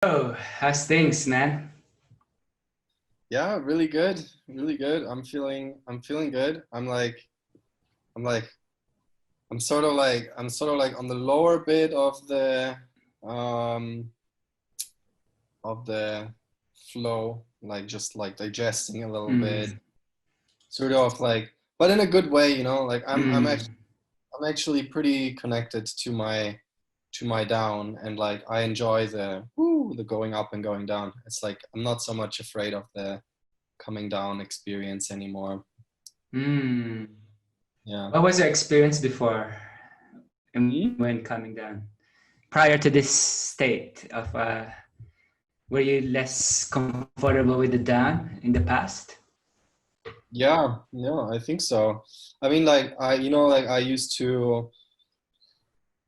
Oh, how's things, man? Yeah, really good. Really good. I'm feeling good. I'm like I'm sort of like on the lower bit um of the flow, like just like digesting a little bit. Mm, Sort of like but in a good way, like mm, I'm actually pretty connected to my down, and like I enjoy the going up and going down. It's like I'm not so much afraid of the coming down experience anymore. mm. Yeah. What was your experience before and Hmm? when coming down? Prior to this state of, were you less comfortable with the down in the past? Yeah, I think so. I mean, like like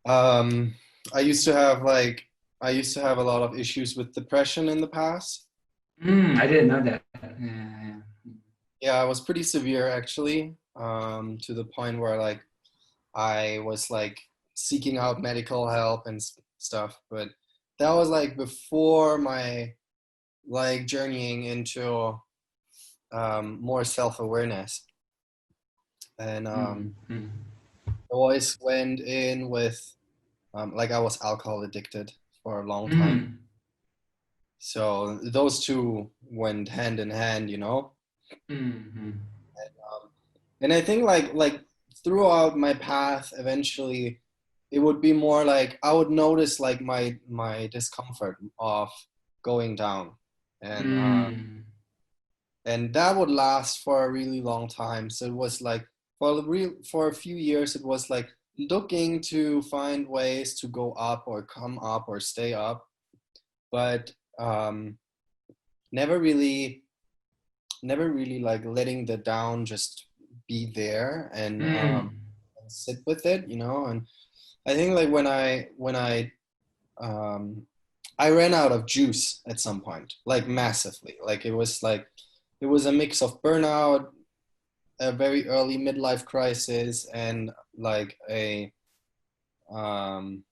um, I used to have like, I used to have a lot of issues with depression in the past. I didn't know that. Yeah, Yeah, it was pretty severe actually, to the point where like I was like seeking out medical help and stuff. But that was like before my like journeying into more self-awareness. And yeah. I always went in with like I was alcohol addicted for a long time. Mm, So those two went hand in hand. mm, And I think like throughout my path, eventually, it would be more like I would notice like my discomfort of going down, and uh, mm, and that would last for a really long time. So it was like for a few years, it was like looking to find ways to go up or come up or stay up, but never really never really like letting the down just be there, and sit with it. And I think like um I ran out of juice at some point, like massively. Like it was a mix of burnout, a very early midlife crisis, and um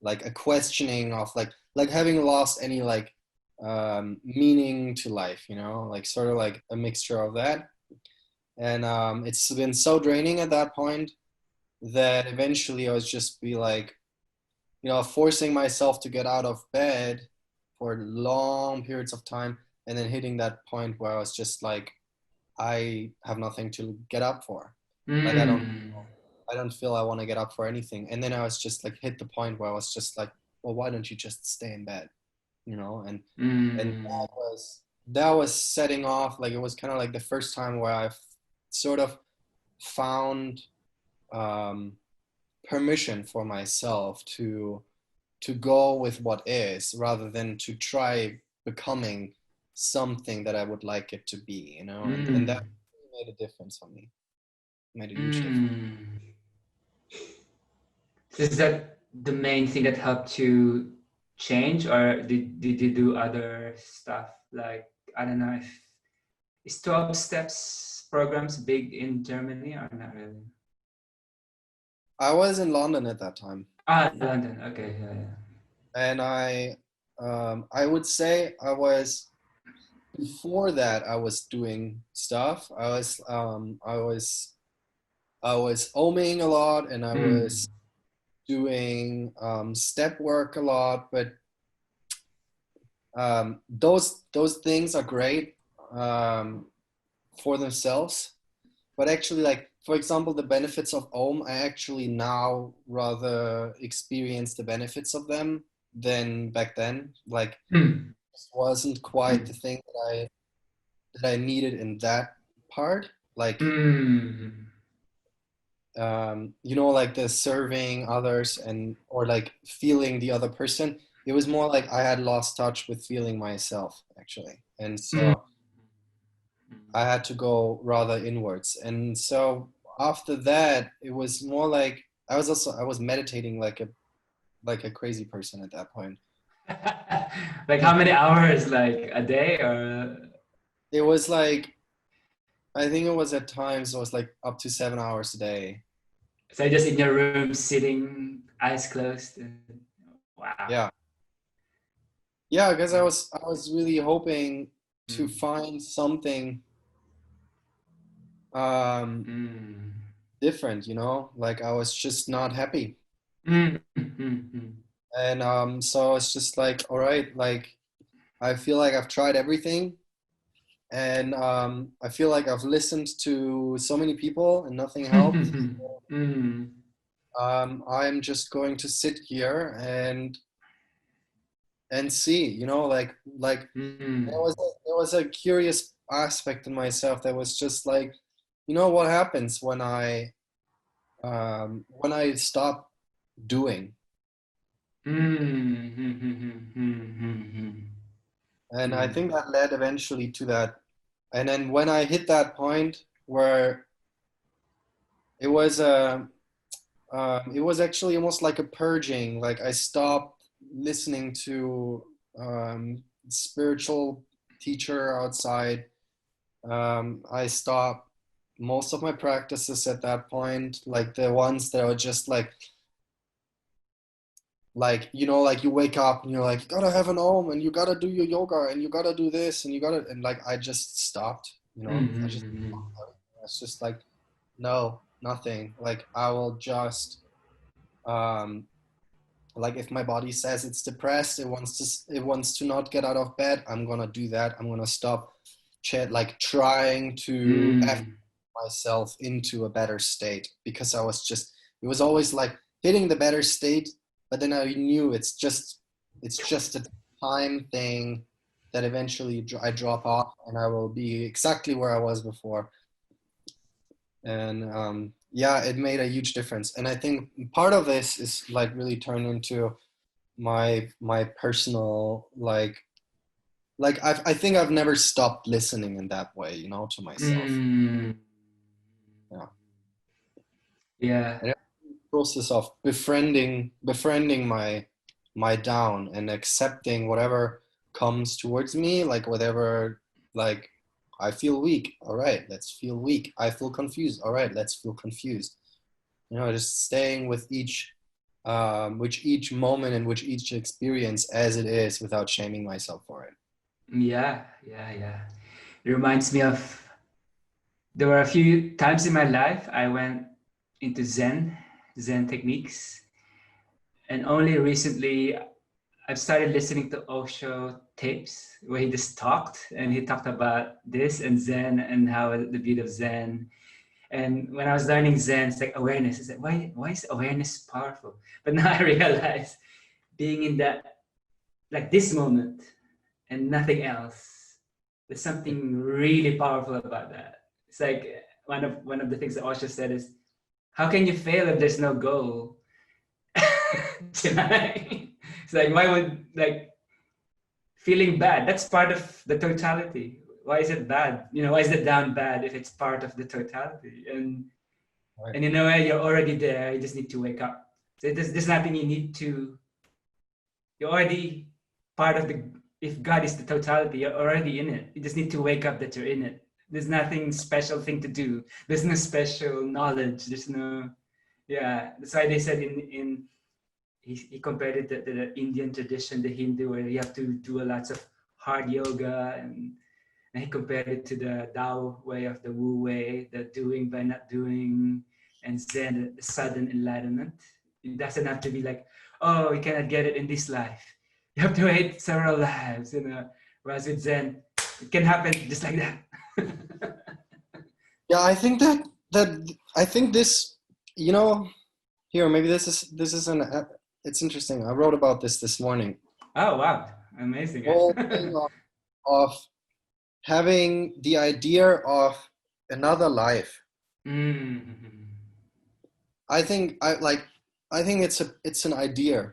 like a questioning of like having lost any like meaning to life, like sort of like a mixture of that. And it's been so draining at that point that eventually I was just be like, forcing myself to get out of bed for long periods of time, and then hitting that point where I was just like, I have nothing to get up for. Like mm, I don't feel I want to get up for anything. And then I was just like hit the point where I was just like, well, why don't you just stay in bed? And mm, that was setting off, like it was kind of like the first time where I've sort of found um, permission for myself to go with what is, rather than to try becoming something that I would like it to be, and that mm, made a difference for me. Made a huge difference. mm. Is that the main thing that helped you change, or did you do other stuff like, I don't know if is 12 steps programs big in Germany or not really? I was in London at that time, Ah, London. Okay, yeah, yeah. and I would say I was before that I was doing stuff. I was oming a lot, and I was Mm, doing step work a lot, but those things are great um, for themselves. But actually, like for example, the benefits of Om, I actually now rather experience the benefits of them than back then. Like, mm, it wasn't quite the mm, thing that I needed in that part. Like, mm. like the serving others, and or like feeling the other person. It was more like I had lost touch with feeling myself actually, and Mm. so I had to go rather inwards. And so after that, it was more like I was meditating like a crazy person at that point. Like how many hours? Like a day or It was like, I think it was at times it was like up to 7 hours a day. so just in your room sitting, eyes closed? Wow. Yeah. Yeah, because I was really hoping to find something um Mm. different, like I was just not happy. Mm. Mm. And so it's just like, all right, like I feel like I've tried everything, and I feel like I've listened to so many people and nothing helped. Mm. Mm. I'm just going to sit here and see, like Mm. there was a curious aspect in myself that was just like, what happens when I stop doing. Mm. Mm. And I Mm. think that led eventually to that. And then when I hit that point where it was it was actually almost like a purging. Like I stopped listening to spiritual teacher outside. I stopped most of my practices at that point, like the ones that are just like like you wake up and you're like, you gotta have an om and you gotta do your yoga and you gotta do this and you gotta, and like I just stopped. I just Mm. it's just like, no, nothing. Like I will just um like if my body says it's depressed, it wants to not get out of bed, I'm gonna do that. I'm gonna stop like trying to Mm. myself into a better state, because it was always like hitting the better state, but then I knew it's just a time thing that eventually I drop off and I will be exactly where I was before. And yeah, it made a huge difference. And I think part of this is like really turned into my personal like I think I've never stopped listening in that way, to myself. Mm. Yeah. Yeah. And process of befriending my down and accepting whatever comes towards me, like whatever, like I feel weak, all right, let's feel weak. I feel confused, all right, let's feel confused. Just staying with each moment and with each experience as it is, without shaming myself for it. Yeah. Yeah. Yeah. It reminds me of there were a few times in my life I went into Zen techniques, and only recently I've started listening to Osho tapes where he just talked and he talked about this and Zen and how the beauty of Zen. And when I was learning Zen, it's like awareness. It's like, why is awareness powerful? But now I realize being in that, like this moment and nothing else, there's something really powerful about that. It's like one of the things that Osho said is, how can you fail if there's no goal? It's like, why would like feeling bad? That's part of the totality. Why is it bad? Why is the down bad if it's part of the totality? Right. And in a way, you're already there. You just need to wake up. So there's nothing you need to. You're already part of the. If God is the totality, you're already in it. You just need to wake up that you're in it. There's nothing special thing to do. There's no special knowledge. There's no. Yeah, that's why they said in he compared it to the Indian tradition, the Hindu, where you have to do a lots of hard yoga, and he compared it to the Tao way of the Wu way, the doing by not doing, and Zen, the sudden enlightenment. It doesn't have to be like, oh, you cannot get it in this life. You have to wait several lives. Whereas with Zen, it can happen just like that. Yeah, I think I think this, here, maybe this is an it's interesting. I wrote about this morning. Oh wow, amazing. Whole thing of having the idea of another life. Mm. I think I think it's an idea.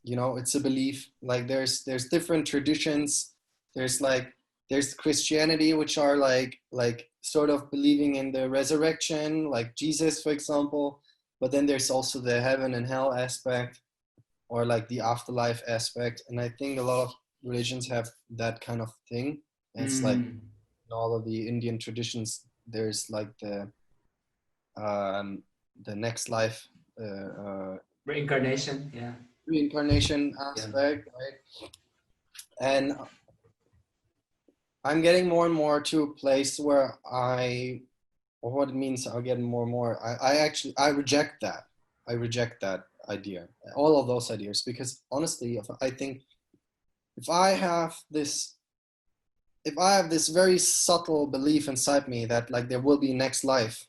It's a belief. Like there's different traditions. There's Christianity, which are like sort of believing in the resurrection, like Jesus, for example. But then there's also the heaven and hell aspect, or like the afterlife aspect. And I think a lot of religions have that kind of thing. And it's like Mm. in all of the Indian traditions, there's like um, the next life, Reincarnation, yeah. reincarnation Yeah. aspect, right? And I'm getting more and more to a place where or what it means, I'm getting more and more, I reject that. I reject that idea, all of those ideas, because honestly, I think if I have this very subtle belief inside me that like there will be next life,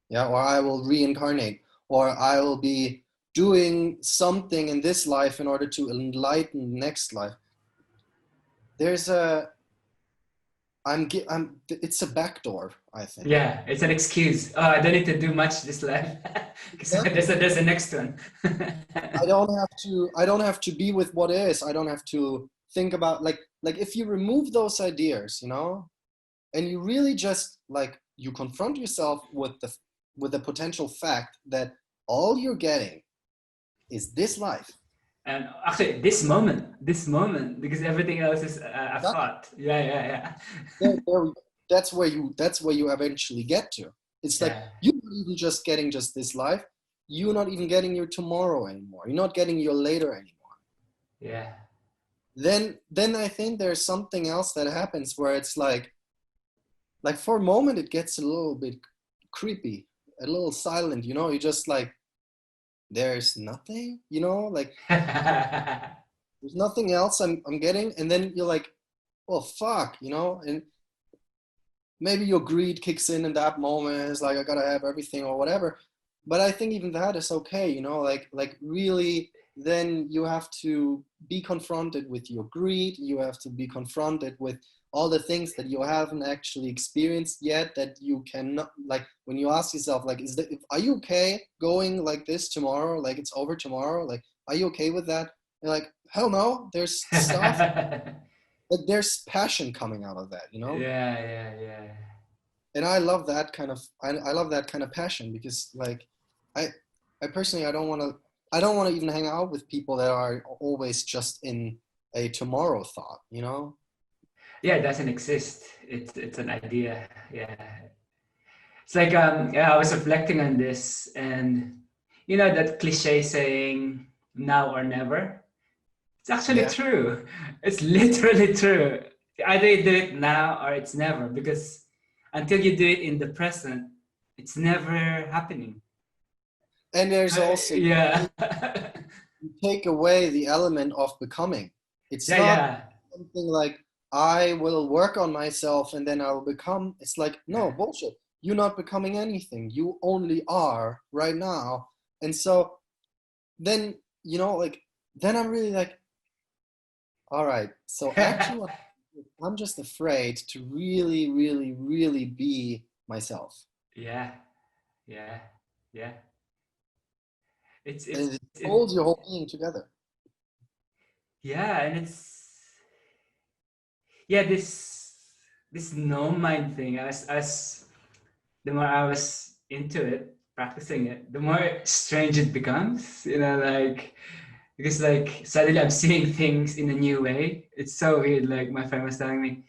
yeah, or I will reincarnate, or I will be doing something in this life in order to enlighten the next life, there's a it's a backdoor, I think. Yeah, it's an excuse. Oh, I don't need to do much this life because Exactly. there's a next one. I don't have to be with what is. I don't have to think about like if you remove those ideas, you know, and you really just like you confront yourself with the potential fact that all you're getting is this life. And actually, this moment, because everything else is a Exactly. thought. Yeah, yeah, There, that's where you eventually get to. It's like yeah, you're not even just getting just this life. You're not even getting your tomorrow anymore. You're not getting your later anymore. yeah, Then I think there's something else that happens where it's like for a moment it gets a little bit creepy, a little silent, you know, you just like there's nothing, you know, like yeah. there's nothing else I'm getting, and then you're like, well fuck, you know, and maybe your greed kicks in that moment. It's like I gotta have everything or whatever. But I think even that is okay, you know, like really then you have to be confronted with your greed. You have to be confronted with all the things that you haven't actually experienced yet, that you cannot, like when you ask yourself like are you okay going like this tomorrow, like it's over tomorrow, like are you okay with that? You're like hell no, there's stuff, like there's passion coming out of that, you know. Yeah, yeah, yeah. And I love that kind of I love that kind of passion, because like I I personally I don't want to even hang out with people that are always just in a tomorrow thought, you know? Yeah, it doesn't exist. It's an idea. Yeah. It's like yeah, I was reflecting on this, and you know that cliche saying now or never? It's actually Yeah. true. It's literally true. Either you do it now or it's never, because until you do it in the present, it's never happening. And there's also Yeah. you take away the element of becoming. It's Yeah, not yeah. something like I will work on myself and then I'll become. It's like no bullshit. You're not becoming anything. You only are right now. And so then, you know, like then I'm really like, all right. So actually, I'm just afraid to really, really, really be myself. Yeah, yeah, yeah. And it It, holds your whole being together. yeah, and it's yeah, this no mind thing, as the more I was into it, practicing it, the more strange it becomes, you know, like because like suddenly I'm seeing things in a new way. It's so weird. Like my friend was telling me,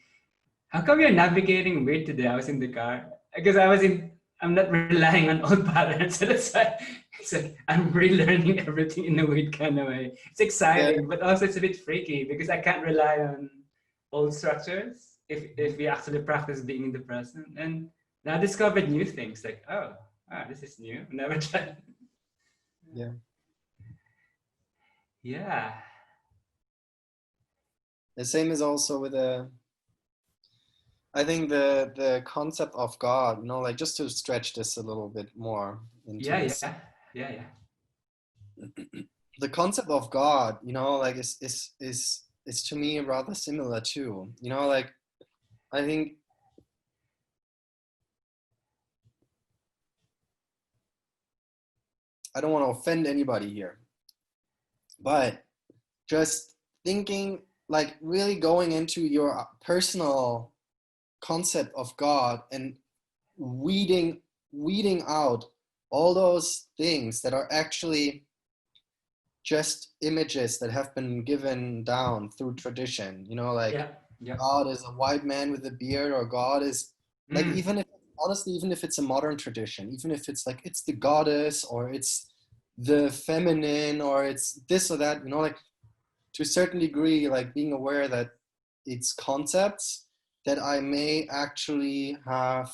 how come you're navigating weird today? I was in the car because I'm not relying on old patterns. So that's why it's like I'm relearning everything in a weird kind of way. It's Yeah. exciting, but also it's a bit freaky because I can't rely on old structures if we actually practice being in the present. And now I discovered new things like, oh, this is new. Never tried. Yeah. Yeah. The same is also with I think the concept of God, you know, like just to stretch this a little bit more into Yeah, this, yeah, yeah, yeah. the concept of God, you know, like is to me rather similar too. You know, like I think I don't want to offend anybody here, but just thinking like really going into your personal concept of God and weeding weeding out all those things that are actually just images that have been given down through tradition, you know, like Yeah, yeah. God is a white man with a beard, or God is like, Mm. even if honestly, even if it's a modern tradition, even if it's like it's the goddess or it's the feminine or it's this or that, you know, like to a certain degree, like being aware that it's concepts that I may actually have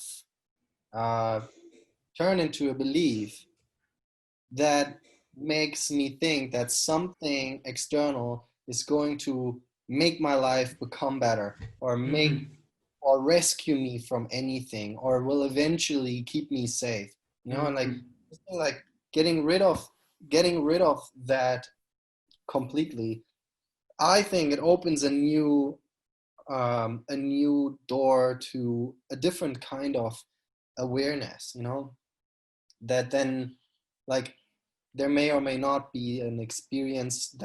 turned into a belief that makes me think that something external is going to make my life become better, or make Mm-hmm. or rescue me from anything, or will eventually keep me safe, you know. And like getting rid of that completely, I think it opens a new door to a different kind of awareness, you know, that then, like, there may or may not be an experience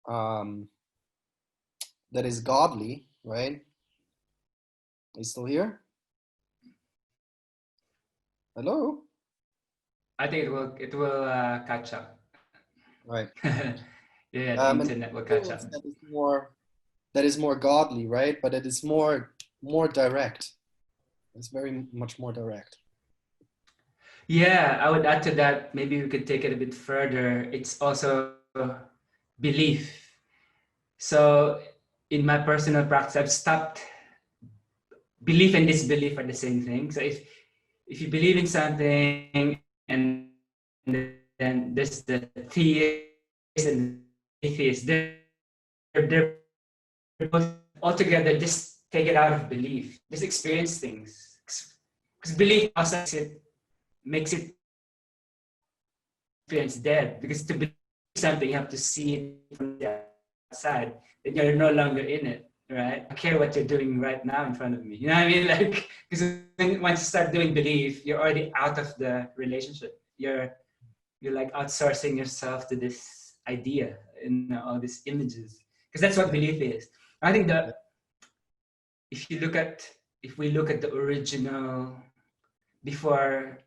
um, that is godly, right? Are you still here? Hello? I think it will catch up. Right. Yeah, the And internet will catch up. that is more godly, right? But it is more direct. It's very much more direct. Yeah, I would add to that. Maybe we could take it a bit further. It's also belief. So, in my personal practice, I've stopped. Belief and disbelief are the same thing. So, if you believe in something, and then there's the theist and atheist, they're both altogether. Just take it out of belief. Just experience things. Because belief also makes it experience dead, because to believe something you have to see it from the outside, then you're no longer in it, right? I care what you're doing right now in front of me, you know what I mean? Like, because once you start doing belief, you're already out of the relationship. You're like outsourcing yourself to this idea and all these images, because that's what belief is. I think that if you look at if we look at the original, before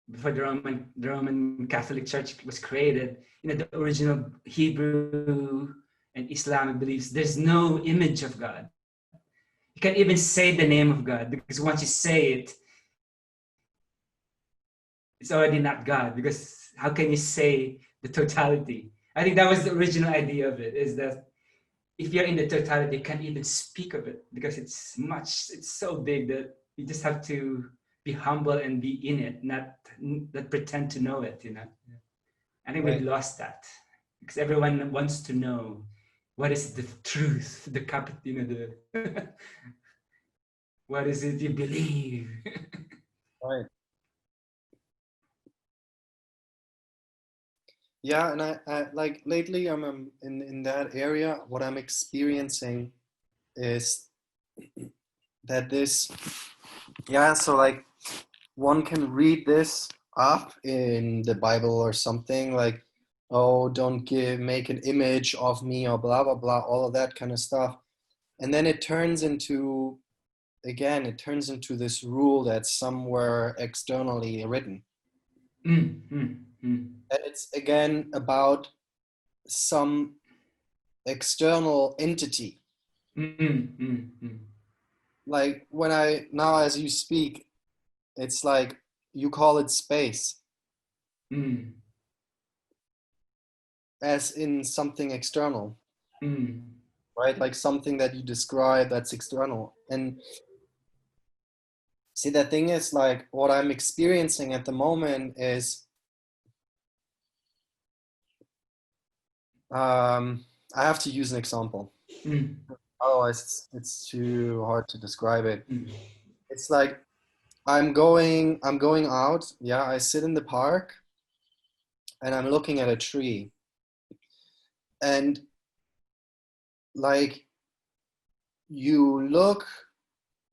the Roman Catholic Church was created, the original Hebrew and Islamic beliefs, there's no image of God. You can't even say the name of God, because once you say it, it's already not God, because how can you say the totality? I think that was the original idea of it, is that if you're in the totality, you can't even speak of it, because it's so big that you just have to be humble and be in it, not pretend to know it. I think we've Right. lost that, because everyone wants to know what is the truth, the capital, the what is it you believe? Right. Yeah, and I like lately I'm in that area. What I'm experiencing is that this, yeah. So like one can read this up in the Bible or something, like, oh, don't make an image of me, or blah blah blah, all of that kind of stuff, and then it turns into, again, it turns into this rule that's somewhere externally written, Mm, mm, mm, and it's again about some external entity. mm, mm, mm, Like when I now, as you speak, it's like you call it space, mm, as in something external, mm, right? Like something that you describe that's external. And see, the thing is, like, what I'm experiencing at the moment is, I have to use an example. mm, Otherwise, it's too hard to describe it. mm, It's like I'm going out. Yeah, I sit in the park and I'm looking at a tree, and like you look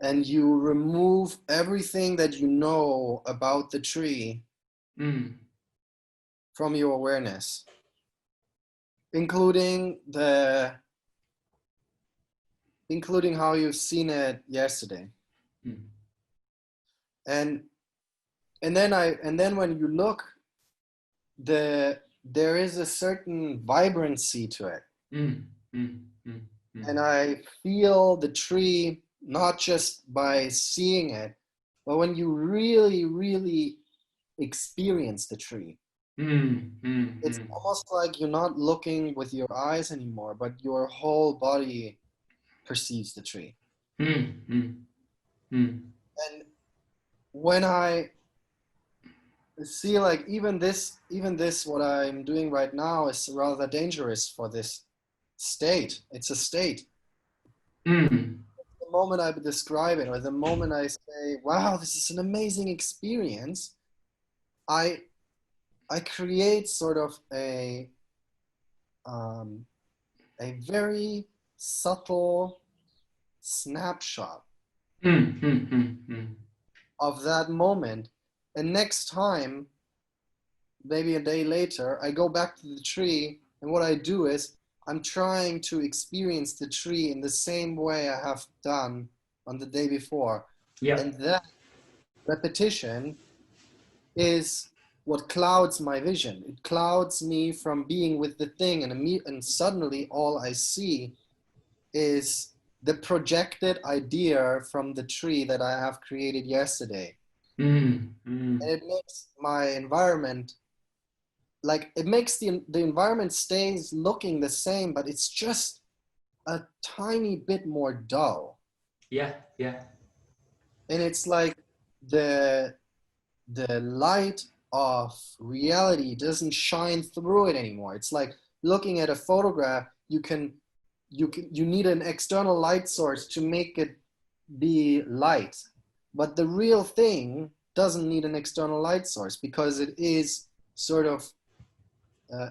and you remove everything that you know about the tree mm, from your awareness, including how you've seen it yesterday. mm, And then when you look, there is a certain vibrancy to it. mm, mm, mm, And mm, I feel the tree not just by seeing it, but when you really, really experience the tree. It's almost like you're not looking with your eyes anymore, but your whole body perceives the tree. And when I see, like, even this what I'm doing right now is rather dangerous for this state. It's a state. The moment I describe it, or the moment I say, wow, this is an amazing experience, I create sort of a very subtle snapshot of that moment. And next time, maybe a day later, I go back to the tree, and what I do is I'm trying to experience the tree in the same way I have done on the day before. Yeah. And that repetition is what clouds my vision. It clouds me from being with the thing, and suddenly all I see is the projected idea from the tree that I have created yesterday. And it makes my environment, like, it makes the environment stays looking the same, but it's just a tiny bit more dull. Yeah, yeah. And it's like the light of reality doesn't shine through it anymore. It's like looking at a photograph. You need an external light source to make it be light, but the real thing doesn't need an external light source because it is sort of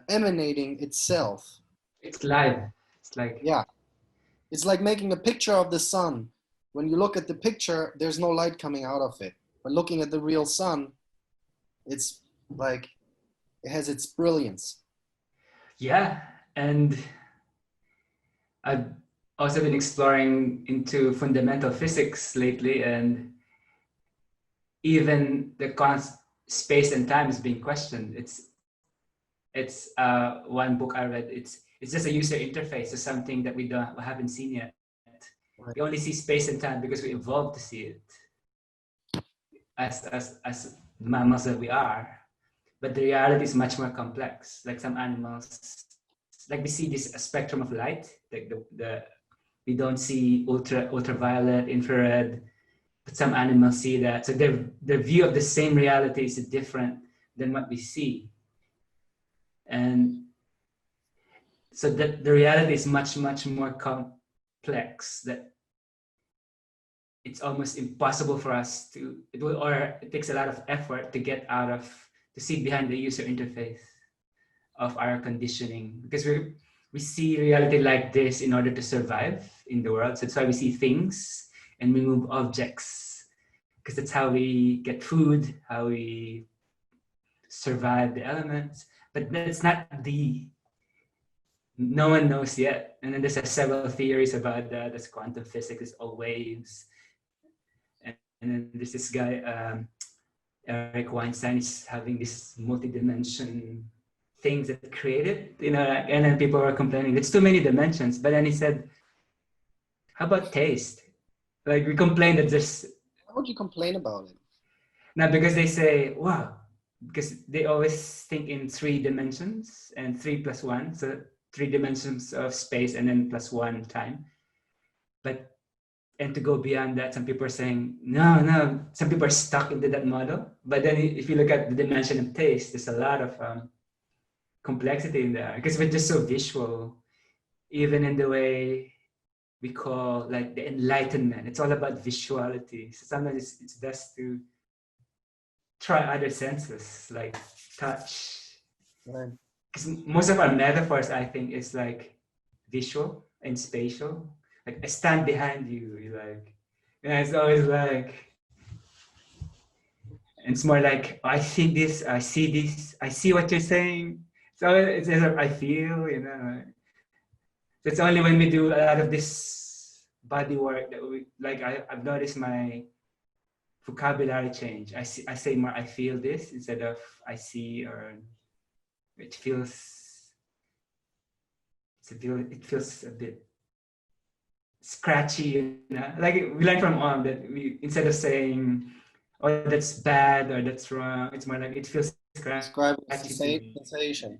emanating itself. It's live. It's like, Yeah, it's like making a picture of the sun. When you look at the picture, there's no light coming out of it. But looking at the real sun, it's like it has its brilliance. yeah. And I've also been exploring into fundamental physics lately, and even the space and time is being questioned. It's one book I read. It's just a user interface to something that we haven't seen yet. Right. We only see space and time because we evolved to see it as mammals that we are. But the reality is much more complex. Like some animals, like we see this spectrum of light, like we don't see ultraviolet, infrared, but some animals see that. So their view of the same reality is different than what we see. And so that the reality is much, much more complex, that it's almost impossible for us to, or it takes a lot of effort to get out of, to see behind the user interface of our conditioning, because we see reality like this in order to survive in the world. So that's why we see things and we move objects, because that's how we get food, how we survive the elements. But that's not no one knows yet. And then there's several theories about that. There's quantum physics, it's all waves. And then there's this guy, Eric Weinstein, is having this multi-dimension things that created, and then people were complaining, it's too many dimensions. But then he said, how about taste? Like we complain that there's... Why would you complain about it? Now, because they say, wow, because they always think in 3 dimensions and 3 plus 1. So 3 dimensions of space and then plus 1 time. But, and to go beyond that, some people are saying, no, some people are stuck into that model. But then if you look at the dimension of taste, there's a lot of complexity in there, because we're just so visual, even in the way we call like the enlightenment. It's all about visuality. So sometimes it's best to try other senses, like touch. Right. Because most of our metaphors, I think, is like visual and spatial. Like I stand behind you, like, it's always like, it's more like, I see this, I see what you're saying. So it's I feel, It's only when we do a lot of this body work that we, like, I've noticed my vocabulary change. I say more, I feel this instead of I see, or it feels it feels a bit scratchy, Like we learn from that we, instead of saying, oh, that's bad or that's wrong, it's more like it feels Describe a gratitude. sensation.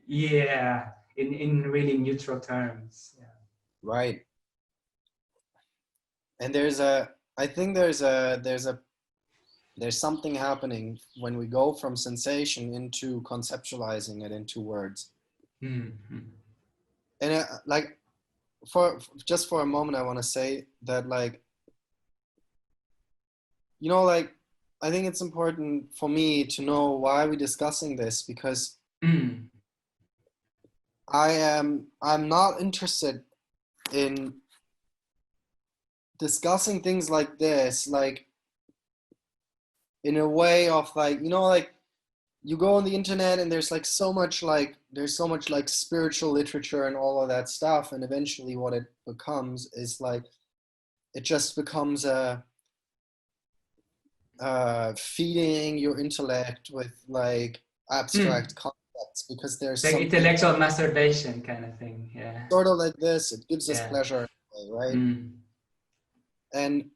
Yeah, in really neutral terms. Yeah. Right. And I think there's something happening when we go from sensation into conceptualizing it into words. Mm-hmm. And like for just for a moment, I want to say that, like, you know, like, I think it's important for me to know why we're discussing this, because Mm. I'm not interested in discussing things like this, like in a way of, like, you know, like, you go on the internet and there's so much like spiritual literature and all of that stuff, and eventually what it becomes is like, it just becomes a feeding your intellect with like abstract Mm. concepts, because there's Like something intellectual masturbation kind of thing. Yeah. sort of like this. It gives us Yeah. pleasure, right? Mm. And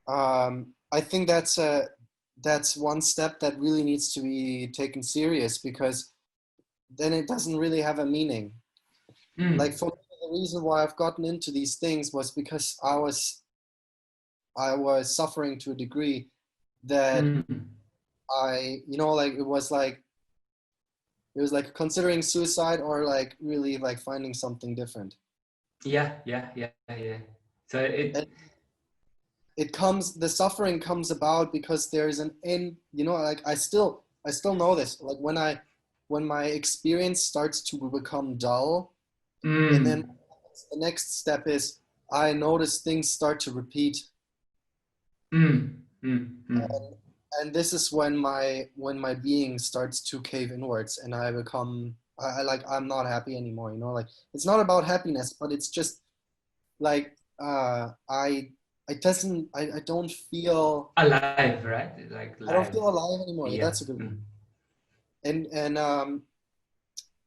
I think that's one step that really needs to be taken serious, because then it doesn't really have a meaning. Like, Mm. for me, the reason why I've gotten into these things was because I was suffering to a degree that Mm. you know, like, it was like considering suicide, or like really like finding something different. Yeah. Yeah. Yeah. Yeah. So And it. the suffering comes about because there is an end, you know, like, I still know this, like, when my experience starts to become dull, and then Mm. the next step is I notice things start to repeat. Mm. Mm. Mm. And this is when my being starts to cave inwards, and I become, I'm not happy anymore, you know, like, it's not about happiness, but it's just like, I don't feel, Alive, right? Like I don't live. feel alive anymore. Yeah. That's a good word. Mm. And and um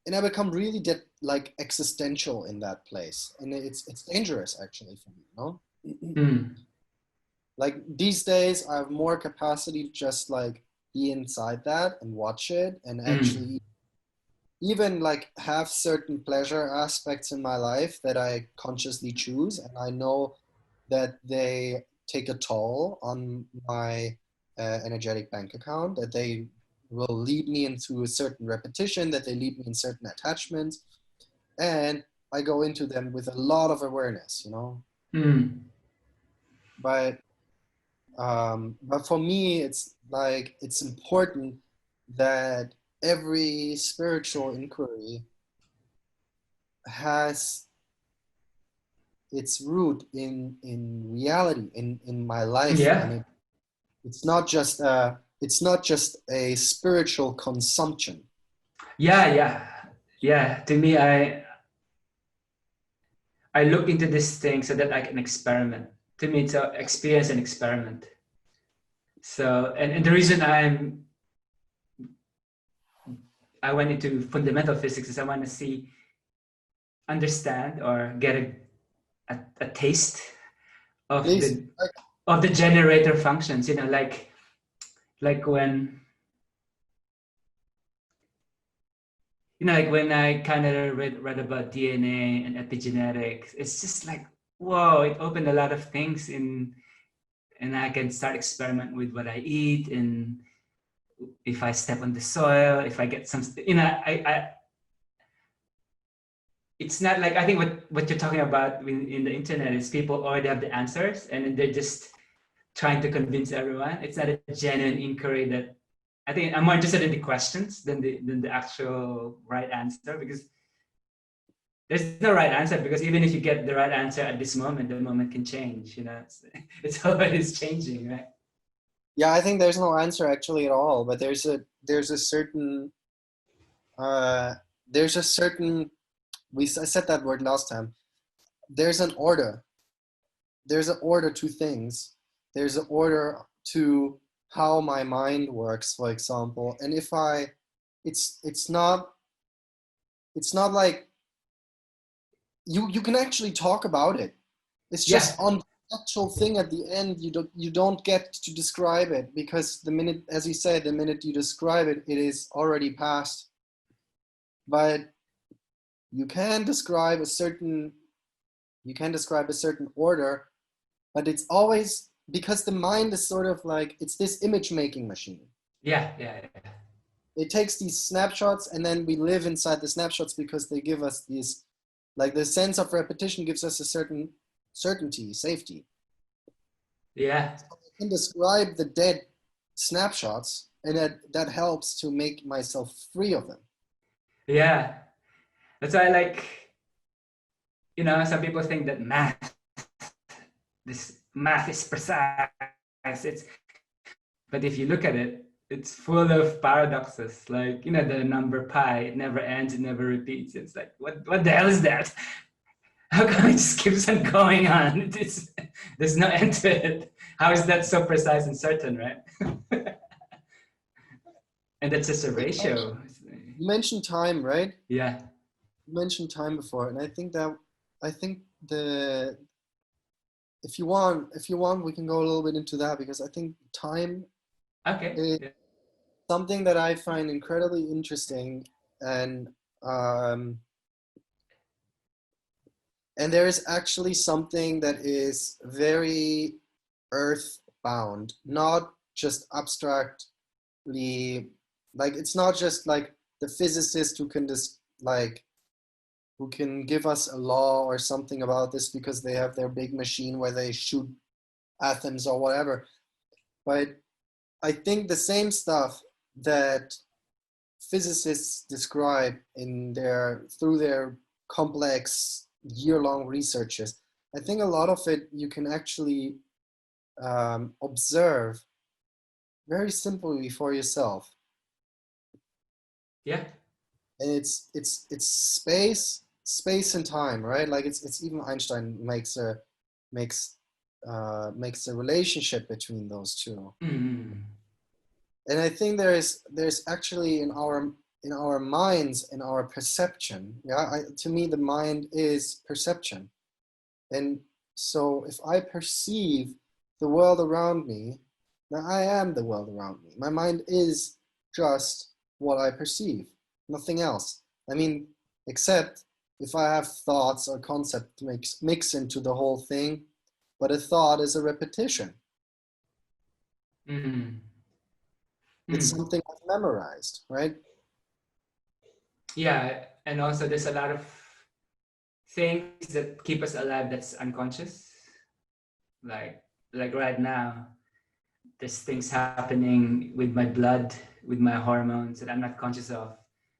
and I become really like existential in that place, and it's dangerous actually for me, you know. Mm. Like, these days I have more capacity to just like be inside that and watch it, and Mm. actually even like have certain pleasure aspects in my life that I consciously choose, and I know that they take a toll on my energetic bank account, that they will lead me into a certain repetition, that they lead me in certain attachments, and I go into them with a lot of awareness, you know. Mm. But for me, it's like, it's important that every spiritual inquiry has its root in reality, in my life, and Yeah. it's not just a spiritual consumption. Yeah. Yeah. Yeah. To me, I look into this thing so that I can experiment. To me, it's a experience and experiment. So, and the reason I went into fundamental physics is I want to see, understand, or get a taste of Please. the generator functions. You know, like when like when I kind of read about DNA and epigenetics, it's just like, whoa! It opened a lot of things and I can start experiment with what I eat, and if I step on the soil, if I get some, it's not like, I think what you're talking about in the internet is people already have the answers and they're just trying to convince everyone. It's not a genuine inquiry. That I think I'm more interested in the questions than the actual right answer, because there's no right answer, because even if you get the right answer at this moment, the moment can change. It's always changing, right? Yeah, I think there's no answer actually at all, but there's a certain uh, there's a certain, I said that word last time. There's an order. There's an order to things. There's an order to how my mind works, for example. And if I, it's not like you can actually talk about it. It's just Yeah. on actual thing at the end, you don't get to describe it, because the minute, as you said, the minute you describe it, it is already past. But you can describe a certain order, but it's always, because the mind is sort of like, it's this image making machine. Yeah, yeah, yeah. It takes these snapshots, and then we live inside the snapshots because they give us these, like, the sense of repetition gives us a certain certainty, safety. Yeah. So I can describe the dead snapshots, and that helps to make myself free of them. Yeah. That's why, like, some people think that this math is precise. But if you look at it, it's full of paradoxes. Like, the number pi, it never ends, it never repeats. It's like, what the hell is that? How come it just keeps on going on? There's no end to it. How is that so precise and certain, right? And that's just a ratio. You mentioned time, right? Yeah. You mentioned time before, and I think the if you want, we can go a little bit into that, because I think time is Yeah. something that I find incredibly interesting, and there is actually something that is very earthbound, not just abstractly, like, it's not just like the physicist who can just who can give us a law or something about this because they have their big machine where they shoot atoms or whatever. But I think the same stuff that physicists describe through their complex year-long researches, I think a lot of it you can actually observe very simply for yourself. Yeah. And it's space and time, right? Like, it's even Einstein makes a relationship between those two. Mm. And I think there's actually in our minds, in our perception. To me, the mind is perception. And so if I perceive the world around me, then I am the world around me. My mind is just what I perceive, nothing else. I mean, except if I have thoughts or concepts mix into the whole thing, but a thought is a repetition. Mm. It's Mm. something I've memorized, right? Yeah, and also there's a lot of things that keep us alive that's unconscious. Like right now, there's things happening with my blood, with my hormones that I'm not conscious of,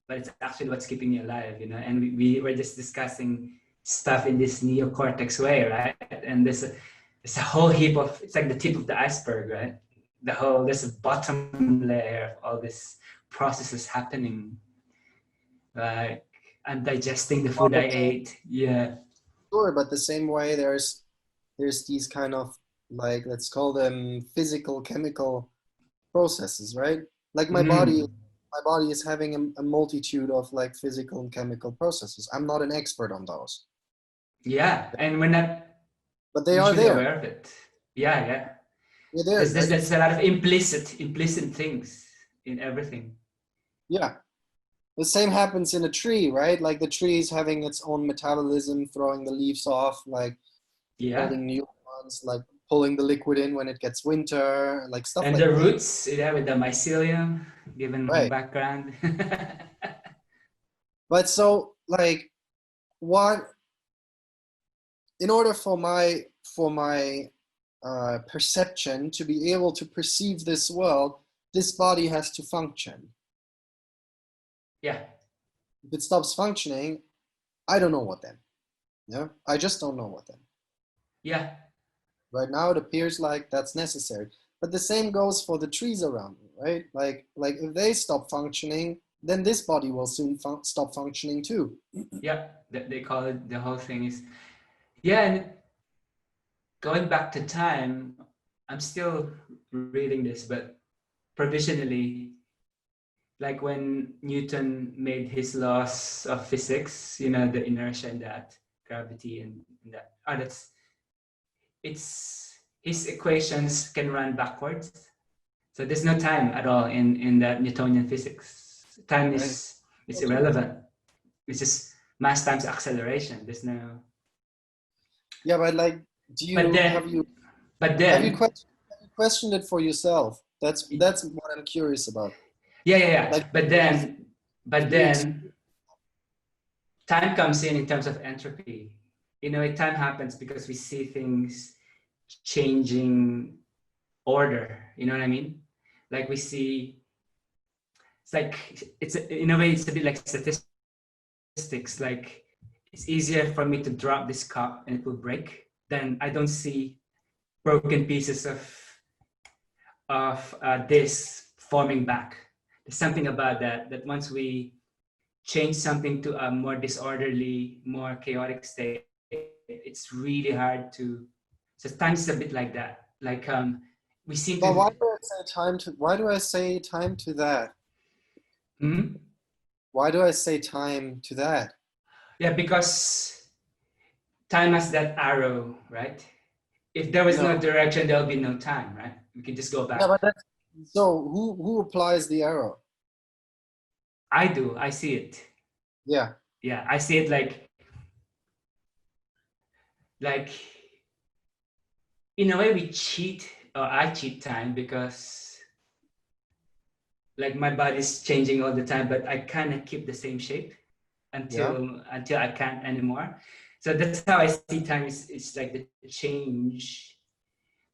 but it's actually what's keeping me alive, And we were just discussing stuff in this neocortex way, right? And there's a whole heap of, it's like the tip of the iceberg, right? There's a bottom layer of all these processes happening. Like, I'm digesting the food I ate. Yeah. Sure, but the same way there's these kind of, like, let's call them physical chemical processes, right? Like Mm. my body is having a multitude of like physical and chemical processes. I'm not an expert on those, Yeah, and we're not but they are usually there. aware of it. Yeah, yeah. They're there. There's Like, there's a lot of implicit things in everything. yeah, the same happens in a tree, right? Like, the tree is having its own metabolism, throwing the leaves off, like Yeah. building new ones, like pulling the liquid in when it gets winter, like stuff And like the that. roots, yeah, with the mycelium, given my Right. background. But so, like, what in order for my perception to be able to perceive this world, this body has to function. Yeah. If it stops functioning, I don't know what then. Yeah, I just don't know what then. Yeah. Right now, it appears like that's necessary, but the same goes for the trees around me, right? Like if they stop functioning, then this body will soon stop functioning too. Yeah. They call it, the whole thing is, yeah. And going back to time, I'm still reading this, but provisionally, like when Newton made his laws of physics, the inertia and that, gravity and that. Oh, it's his equations can run backwards. So there's no time at all in that Newtonian physics. Time Right. is irrelevant. It's just mass times acceleration. There's no. Yeah, but like, But have you then, questioned it for yourself? That's what I'm curious about. yeah. Like, But you then, time comes in terms of entropy. You know, time happens because we see things changing order. You know what I mean? Like we see, it's like in a way it's a bit like statistics. Like it's easier for me to drop this cup and it will break than I don't see broken pieces of this forming back. There's something about that once we change something to a more disorderly, more chaotic state, it's really hard to. So time is a bit like that. Like we seem but to. why do I say time to that? Hmm? Why do I say time to that? Yeah, because time has that arrow, right? If there was No. no direction, there'll be no time, right? We can just go Yeah, back. but so who applies the arrow? I do. I see it. Yeah. Yeah, I see it like in a way we cheat, or I cheat time because like my body's changing all the time, but I kind of keep the same shape Yeah. until I can't anymore. So that's how I see time. It's like the change.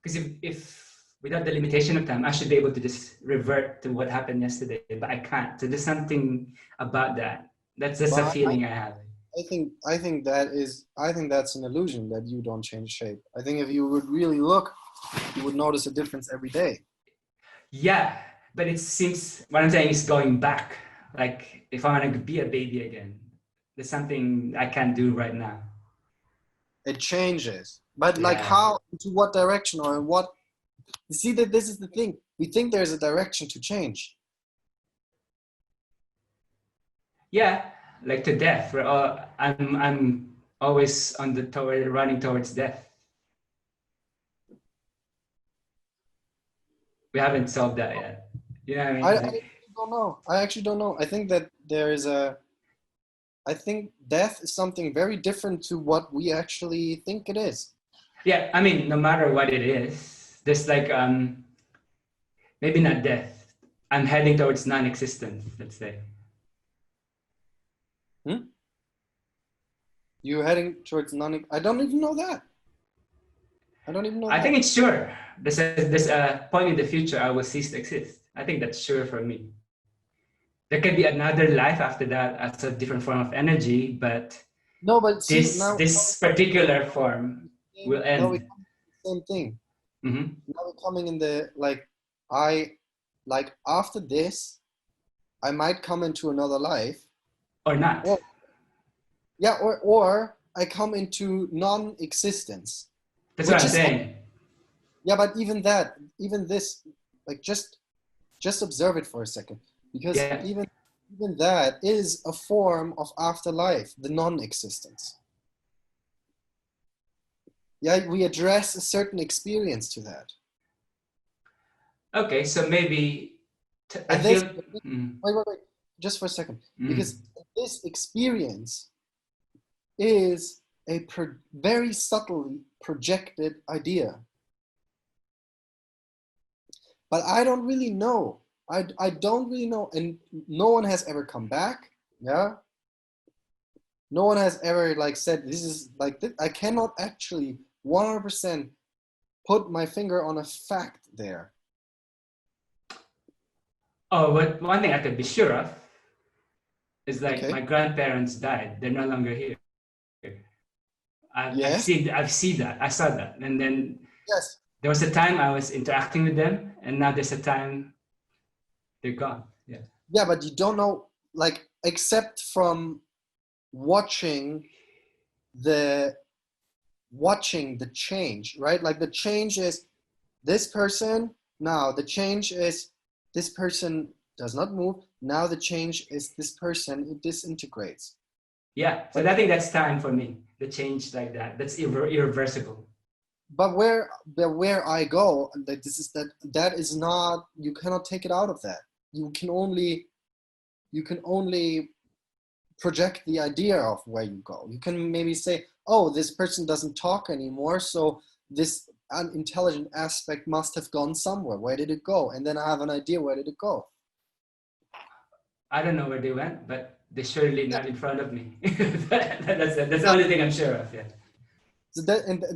Because if without the limitation of time, I should be able to just revert to what happened yesterday, but I can't. So there's something about that. That's just a But feeling I have. I think that's an illusion that you don't change shape. I think if you would really look, you would notice a difference every day. Yeah, but it seems what I'm saying is going back. Like if I want to be a baby again, there's something I can't do right now. It changes. But like Yeah. how, to what direction, or in what, you see that this is the thing. We think there's a direction to change. Yeah, like to death. I'm always on the toward running towards death. We haven't solved that yet. You know what I I mean? actually don't know. I actually don't know. I think that there is I think death is something very different to what we actually think it is. Yeah, I mean, no matter what it is, there's like maybe not death. I'm heading towards non-existence, let's say. Hmm? You're heading towards non. I don't even know that. I don't even know I that. think it's sure. There's a point in the future I will cease to exist. I think that's sure for me. There can be another life after that as a different form of energy, but No, but see this particular form will now we end. come to the same thing. Mm-hmm. Now we're coming in the I like after this, I might come into another life. Or not. Or yeah, or I come into non-existence. That's what Which I'm is saying. yeah, but even that, even this, like just observe it for a second. Because Yeah. even that is a form of afterlife, the non-existence. Yeah, we address a certain experience to that. Okay, so maybe I And this, feel. wait, just for a second. Mm. Because this experience is a very subtly projected idea. But I don't really know. I don't really know. And no one has ever come back. Yeah. No one has ever like said this is like this. I cannot actually 100% put my finger on a fact there. Oh, but one thing I could be sure of is like Okay. my grandparents died. They're no longer here. Yeah. I've seen that. I saw that. And then Yes. there was a time I was interacting with them, and now there's a time they're gone. Yeah. Yeah, but you don't know, like, except from watching the change, right? Like the change is this person. Now the change is this person does not move. Now the change is this person, it disintegrates. Yeah. So But I think that's time for me. The change like that. That's irreversible. where I go, that is not, you cannot take it out of that. You can only project the idea of where you go. You can maybe say, oh, this person doesn't talk anymore, so this unintelligent aspect must have gone somewhere. Where did it go? And then I have an idea, where did it go? I don't know where they went, but they're surely Yeah. not in front of me. That's the only thing I'm sure of. Yeah.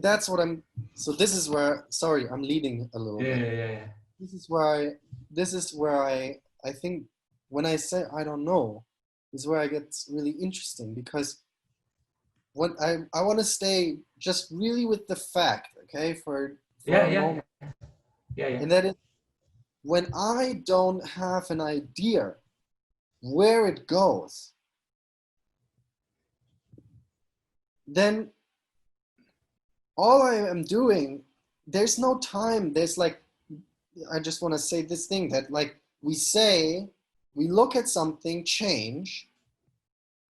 That's what I'm. So this is where. Sorry, I'm leading a little Yeah. bit. Yeah. Yeah. Yeah. This is where I. This is where I think when I say I don't know, is where I get really interesting, because when I want to stay just really with the fact, okay, for Yeah. a Yeah. moment, Yeah. Yeah. and that is when I don't have an idea where it goes, then all I am doing, there's no time. There's like, I just want to say this thing that like we look at something change,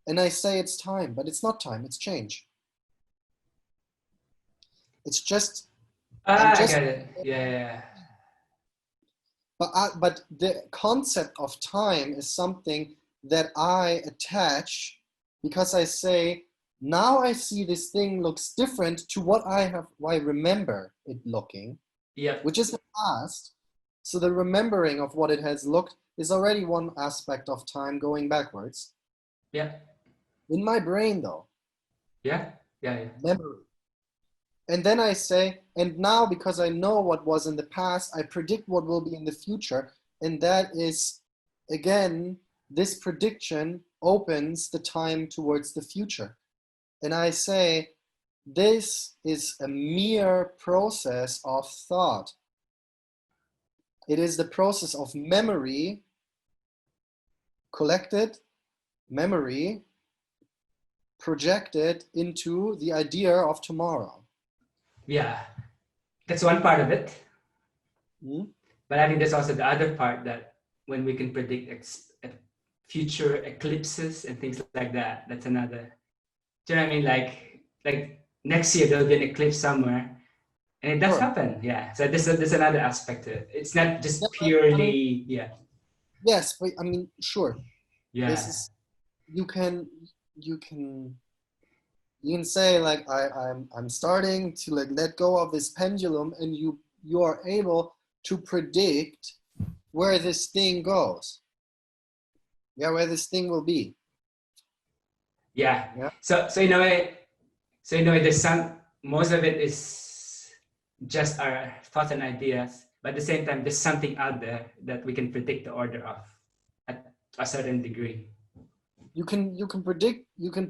and I say it's time, but it's not time, it's change. It's just, I'm Ah, I just, got it. Yeah. Yeah. but the concept of time is something that I attach, because I say, now I see this thing looks different to what I remember it looking, Yeah. which is the past. So the remembering of what it has looked is already one aspect of time going backwards. Yeah. In my brain, though, Yeah. Yeah. Yeah. memory. And then I say, and now because I know what was in the past, I predict what will be in the future. And that is, again, this prediction opens the time towards the future. And I say, this is a mere process of thought. It is the process of memory, collected memory, projected into the idea of tomorrow. Yeah. That's one part of it. Hmm? But I think there's also the other part, that when we can predict future eclipses and things like that, that's another. Do you know what I mean? Like next year there'll be an eclipse somewhere, and it does Sure. happen. Yeah. So there's another aspect to it. It's not Yeah, just I mean, purely. Yeah. yes, but I mean, sure. This Yeah. is, you can you can you can say like I'm starting to like let go of this pendulum, and you are able to predict where this thing goes. Yeah, where this thing will be. Yeah. Yeah. So in a way, there's some. Most of it is just our thoughts and ideas, but at the same time, there's something out there that we can predict the order of at a certain degree. You can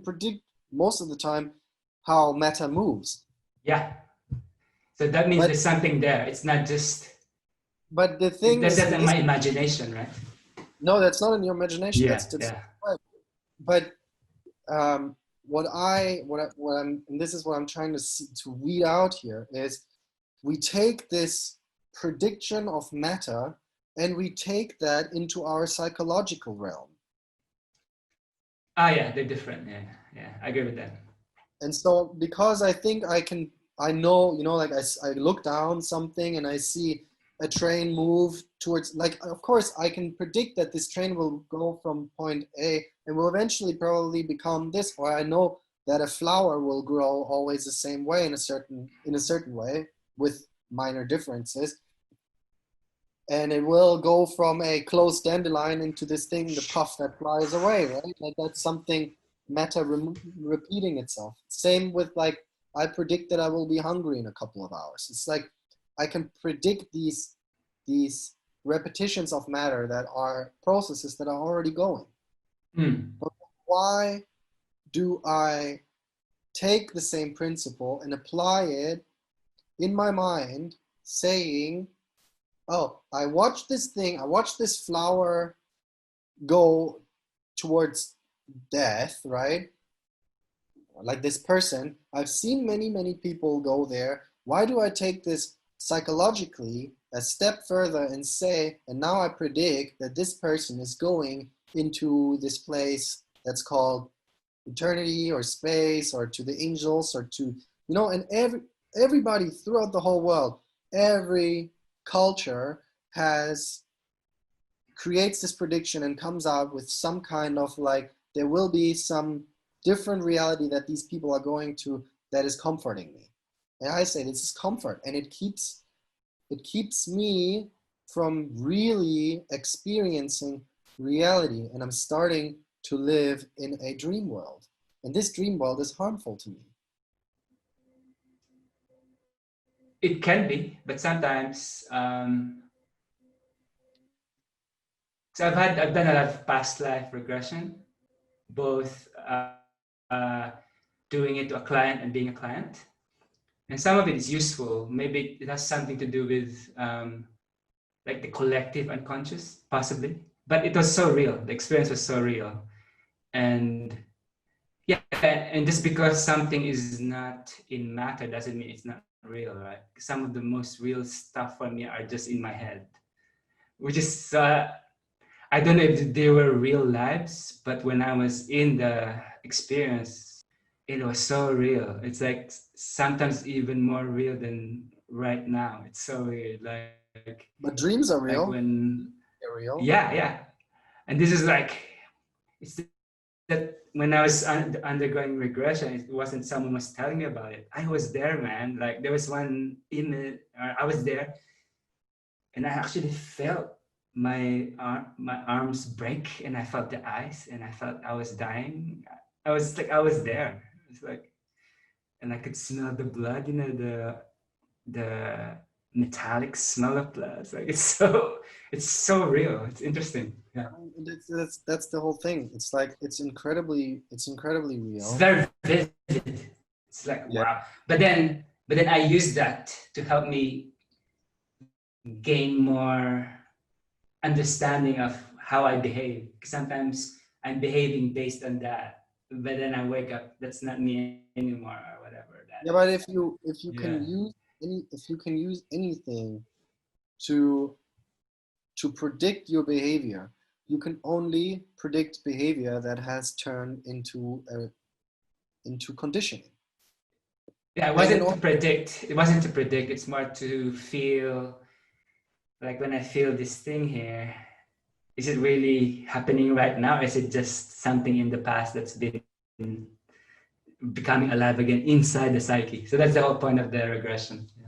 predict most of the time how matter moves. Yeah. So that means But there's something there. It's not just the thing that's is, just in in this, my imagination, right? no, that's not in your imagination. Yeah, That's yeah, right. But what I'm, and this is what I'm trying to weed out here, is we take this prediction of matter and we take that into our psychological realm. ah, yeah, they're different. Yeah, yeah, I agree with that. And so because I think I know, like I look down something and I see a train move towards, like, of course I can predict that this train will go from point A and will eventually probably become this, or I know that a flower will grow always the same way in a certain way with minor differences, and it will go from a closed dandelion into this thing, the puff that flies away, right? Like that's something meta repeating itself. Same with like, I predict that I will be hungry in a couple of hours. It's like I can predict these repetitions of matter that are processes that are already going. Hmm. But why do I take the same principle and apply it in my mind, saying, oh, I watched this flower go towards death, right? Like this person, I've seen many people go there. Why do I take this psychologically a step further and say, and now I predict that this person is going into this place that's called eternity or space, or to the angels, or to, and everybody throughout the whole world, every culture creates this prediction and comes out with some kind of like, there will be some different reality that these people are going to, that is comforting me. And I say this is comfort, and it keeps me from really experiencing reality, and I'm starting to live in a dream world. And this dream world is harmful to me. It can be, but sometimes, so I've done a lot of past life regression, both uh, doing it to a client and being a client. And some of it is useful. Maybe it has something to do with like the collective unconscious, possibly. But it was so real. The experience was so real. And yeah, and just because something is not in matter doesn't mean it's not real, right? Some of the most real stuff for me are just in my head, which is I don't know if they were real lives, but when I was in the experience, it was so real. It's like sometimes even more real than right now. It's so weird. But dreams are Like real. when, They're real. yeah. And this is like, it's that when I was undergoing regression, it wasn't someone was telling me about it. I was there, man. Like there was one image, I was there, and I actually felt my arms break, and I felt the ice, and I felt I was dying. I was there. It's like, and I could smell the blood, the metallic smell of blood. It's like it's so real. It's interesting. Yeah. That's the whole thing. It's like it's incredibly It's real. very vivid. It's like Yeah. wow. But then I use that to help me gain more understanding of how I behave. Sometimes I'm behaving based on that, but then I wake up, that's not me anymore, or whatever Yeah, that but is. if you can Yeah. use anything to predict your behavior, you can only predict behavior that has turned into conditioning. Yeah, it And in wasn't to order, predict. It wasn't to predict. It's more to feel like when I feel this thing here, is it really happening right now? Is it just something in the past that's been becoming alive again inside the psyche? So that's the whole point of the regression. Yeah.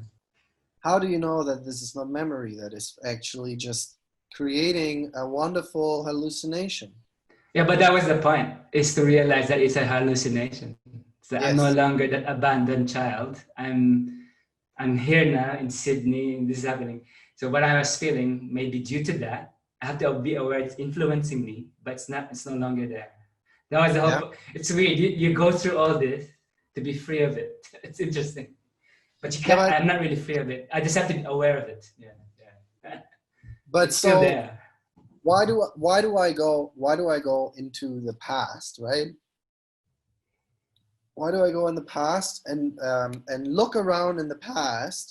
how do you know that this is not memory, that is actually just creating a wonderful hallucination? Yeah, but that was the point, is to realize that it's a hallucination. So I'm no Yes. longer that abandoned child. I'm here now in Sydney, and this is happening. So what I was feeling, maybe due to that, I have to be aware it's influencing me, but it's no longer there. That was the Yeah. whole. It's weird. You go through all this to be free of it. It's interesting, but you Yeah, can't. I'm not really free of it. I just have to be aware of it. Yeah. but It's still so there. why do I go into the past, right? Why do I go in the past and look around in the past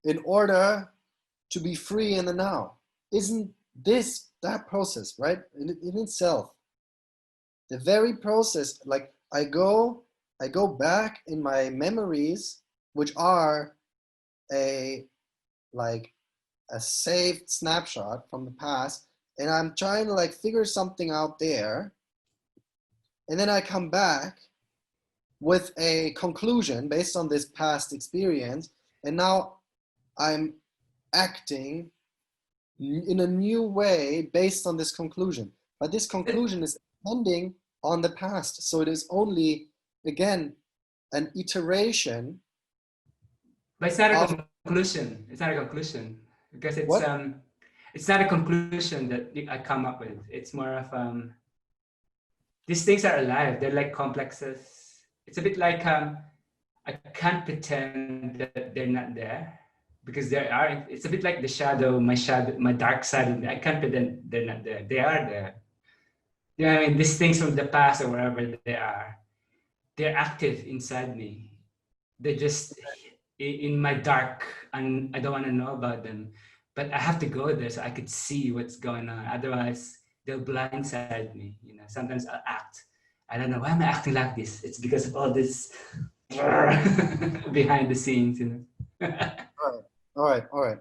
in order to be free in the now? Isn't this that process, right? In itself, the very process, like I go back in my memories, which are a like a saved snapshot from the past, and I'm trying to like figure something out there, and then I come back with a conclusion based on this past experience, and now I'm acting in a new way based on this conclusion. But this conclusion is depending on the past, so it is only, again, an iteration But it's not a of conclusion. It's not a conclusion because what? it's not a conclusion that I come up with. It's more of these things are alive. They're like complexes. It's a bit like I can't pretend that they're not there because there are. It's a bit like the shadow, my dark side. I can't pretend they're not there. They are there. You know what I mean? These things from the past or wherever they are, they're active inside me. They're just in my dark, and I don't want to know about them. But I have to go there so I could see what's going on. Otherwise, they'll blindside me. Sometimes I'll act. I don't know why am I acting like this. It's because of all this behind the scenes, you know. All right.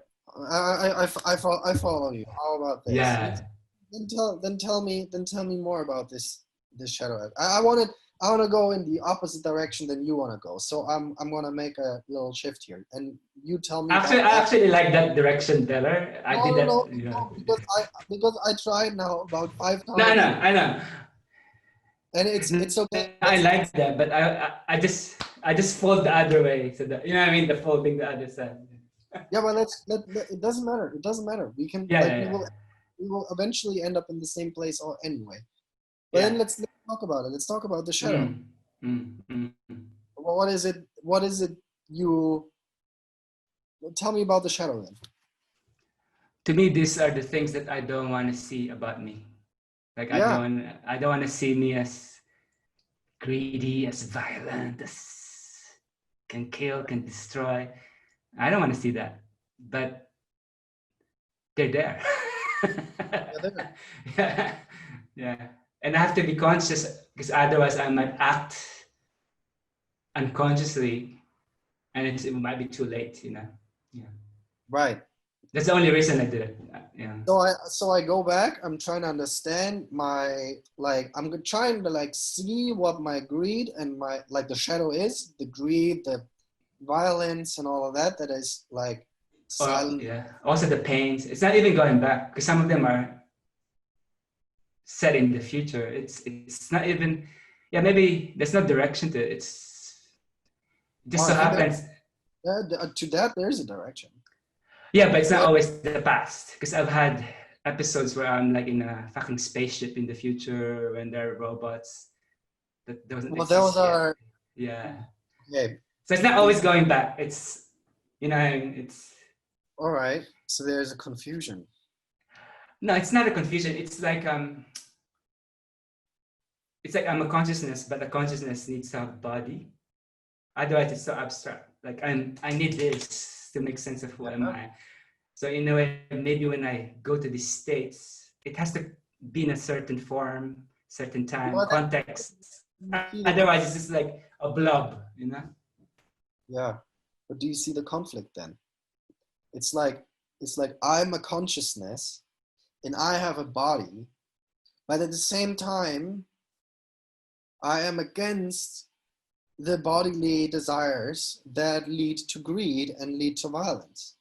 I follow you. How about this? Yeah. Then tell me more about this shadow. I wanna go in the opposite direction than you wanna go. So I'm gonna make a little shift here, and you tell me Actually, about I that. actually like that direction better. I No, did no, no, that, you know. no, because I tried now about five No, I know, times, I know. and it's okay. I like that, but I just fold the other way. So that, you know what I mean? The folding the other side. Yeah, but it doesn't matter. It doesn't matter. We can Yeah, like yeah, yeah. we will eventually end up in the same place or anyway. But then Yeah. let's talk about it. Let's talk about the shadow. Mm, mm. What is it? What is it? You tell me about the shadow then. To me, these are the things that I don't want to see about me. Like Yeah. I don't want to see me as greedy, as violent, as can kill, can destroy. I don't want to see that. But they're there. Yeah, there. Yeah. Yeah. And I have to be conscious because otherwise I might act unconsciously and it might be too late, you know. Yeah. Right. That's the only reason I did it. Yeah. So I go back. I'm trying to understand my trying to like see what my greed and my like the shadow is. The greed, the violence, and all of that. That is like Or silent. yeah. Also the pains. It's not even going back because some of them are set in the future. It's not even yeah, maybe there's no direction to it. It Oh, just I so think happens. to that there's a direction. Yeah, but it's not Yeah. always the past because I've had episodes where I'm like in a fucking spaceship in the future when there are robots that doesn't Well, those exist yet. are Yeah. okay. So it's not These always going back. It's you know it's all right. So there's a confusion. no, it's not a confusion. It's like I'm a consciousness, but the consciousness needs to have a body. Otherwise, it's so abstract. Like I need this to make sense of who am Yeah. I. So in a way, maybe when I go to these states, it has to be in a certain form, certain time, Well, context. then you see the Otherwise, it's just like a blob, you know? yeah. But do you see the conflict then? It's like I'm a consciousness and I have a body, but at the same time, I am against the bodily desires that lead to greed and lead to violence.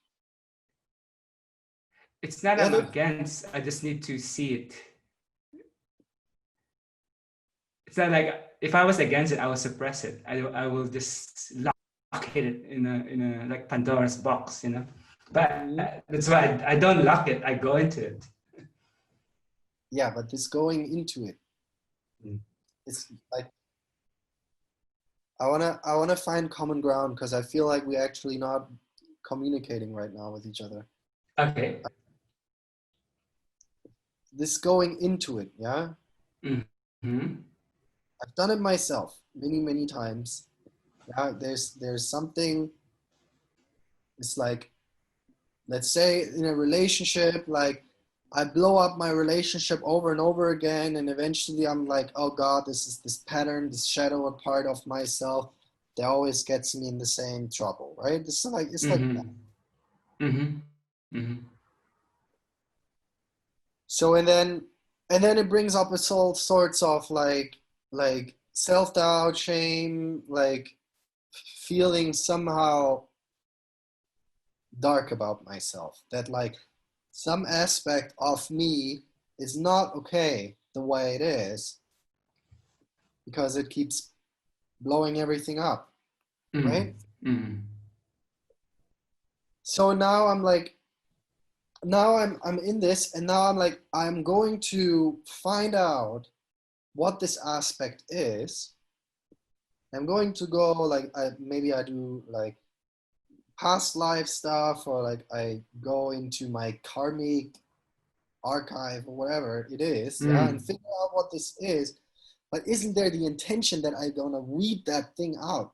It's not Yeah, I'm against, I just need to see it. It's not like if I was against it, I will suppress it. I will just lock it in a like Pandora's box, you know? But mhm. that's why I don't lock it, I go into it. Yeah, but this going into it, Mm. it's like I wanna find common ground because I feel like we're actually not communicating right now with each other. Okay. This going into it, yeah. Mm-hmm. I've done it myself many times. Yeah, there's something. It's like let's say in a relationship, like I blow up my relationship over and over again, and eventually I'm like, oh God, this is this pattern, this shadow, a part of myself that always gets me in the same trouble, right? It's like that. Mm-hmm. Mm-hmm. Mm-hmm. So and then it brings up all sorts of like self doubt, shame, like feeling somehow dark about myself. That like some aspect of me is not okay the way it is because it keeps blowing everything up, right? Mm-hmm. So now I'm like, now I'm in this, and now I'm like, I'm going to find out what this aspect is. I'm going to go like maybe I do like past life stuff, or like I go into my karmic archive or whatever it is, yeah, and Mm-hmm. figure out what this is. But isn't there the intention that I'm gonna weed that thing out?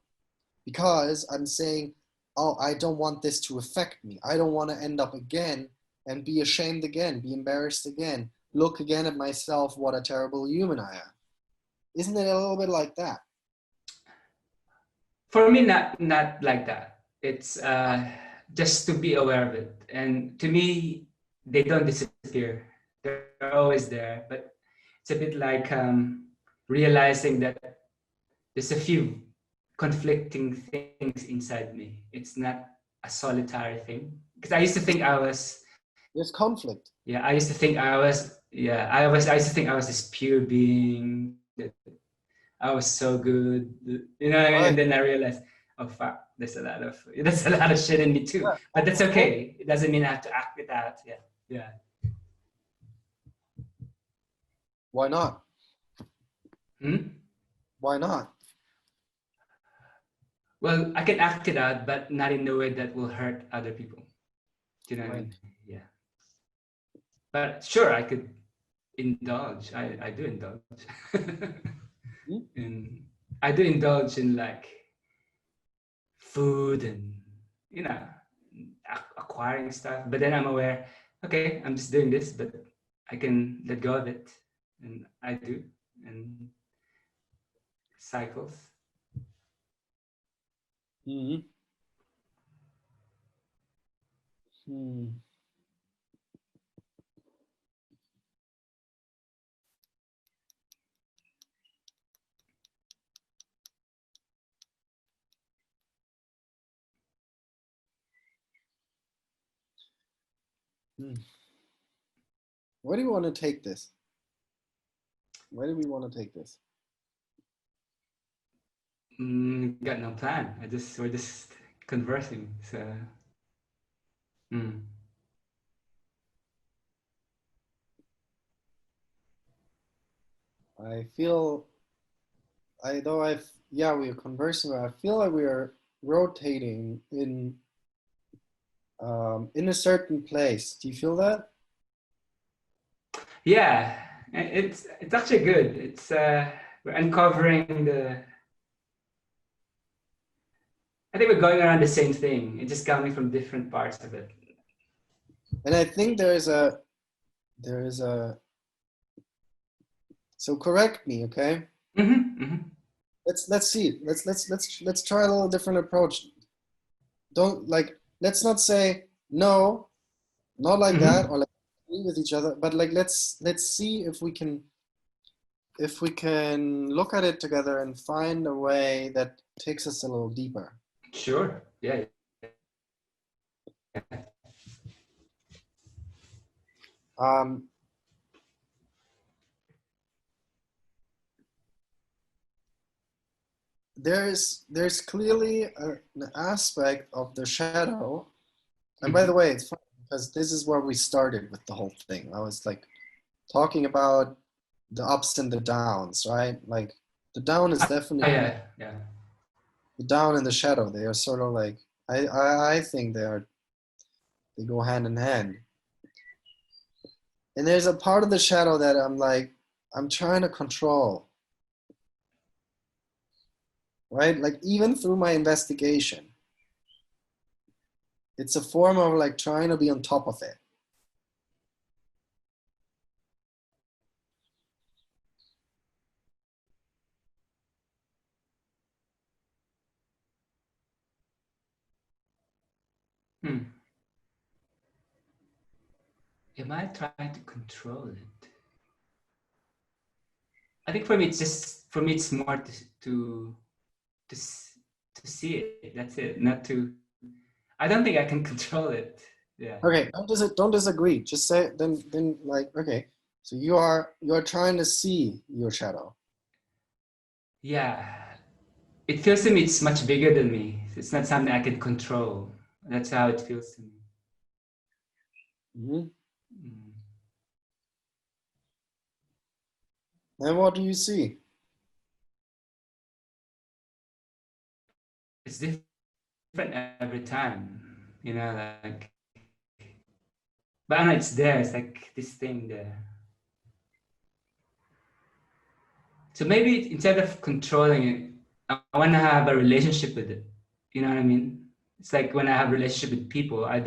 Because I'm saying, oh, I don't want this to affect me. I don't want to end up again and be ashamed again, be embarrassed again, look again at myself, what a terrible human I am. Isn't it a little bit like that? For me, not like that. It's just to be aware of it. And to me, they don't disappear. They're always there. But it's a bit like realizing that there's a few conflicting things inside me. It's not a solitary thing. Because I used to think I was, There's conflict. yeah, I used to think I was, yeah, I used to think I was this pure being that I was so good, you know. Right. And then I realized, oh fuck, there's a lot of shit in me too. But that's okay. It doesn't mean I have to act it out. Yeah, yeah. Why not? Hmm? Why not? Well, I can act it out, but not in a way that will hurt other people. Do you know what I Right. mean? Yeah. But sure, I could indulge. I do indulge. Hmm? And I do indulge in like food and, you know, acquiring stuff. But then I'm aware, okay, I'm just doing this, but I can let go of it. And I do. And cycles. Hmm. Hmm. Hmm. Where do you want to take this? Where do we want to take this? Got no plan. We're just conversing. So mm. I feel, I though I've, yeah, we are conversing, but I feel like we are rotating in a certain place. Do you feel that? Yeah, it's actually good. It's we're uncovering the. I think we're going around the same thing. It's just coming from different parts of it. And I think there is a, so correct me, okay? Mm-hmm, mm-hmm, Let's see. Let's try a little different approach. Don't like, let's not say no, not like that, mm-hmm. or like agree with each other, but like let's see if we can look at it together and find a way that takes us a little deeper. Sure. Yeah. Um, there's clearly an aspect of the shadow, and by the Mm-hmm. way, it's funny because this is where we started with the whole thing. I was like talking about the ups and the downs, right? Like the down is definitely Yeah, yeah. the down and the shadow. They are sort of like I think they go hand in hand. And there's a part of the shadow that I'm like I'm trying to control, right? Like even through my investigation, it's a form of like trying to be on top of it. Hmm. Am I trying to control it? I think for me it's more to to see it. That's it. Not to. I don't think I can control it. Yeah. Okay, don't disagree. Just say then like okay. So you're trying to see your shadow. Yeah. It feels to me it's much bigger than me. It's not something I can control. That's how it feels to me. Hmm. Mm. And what do you see? It's different every time, you know, like, but I know it's there. It's like this thing there. So maybe instead of controlling it, I want to have a relationship with it. You know what I mean? It's like when I have a relationship with people, I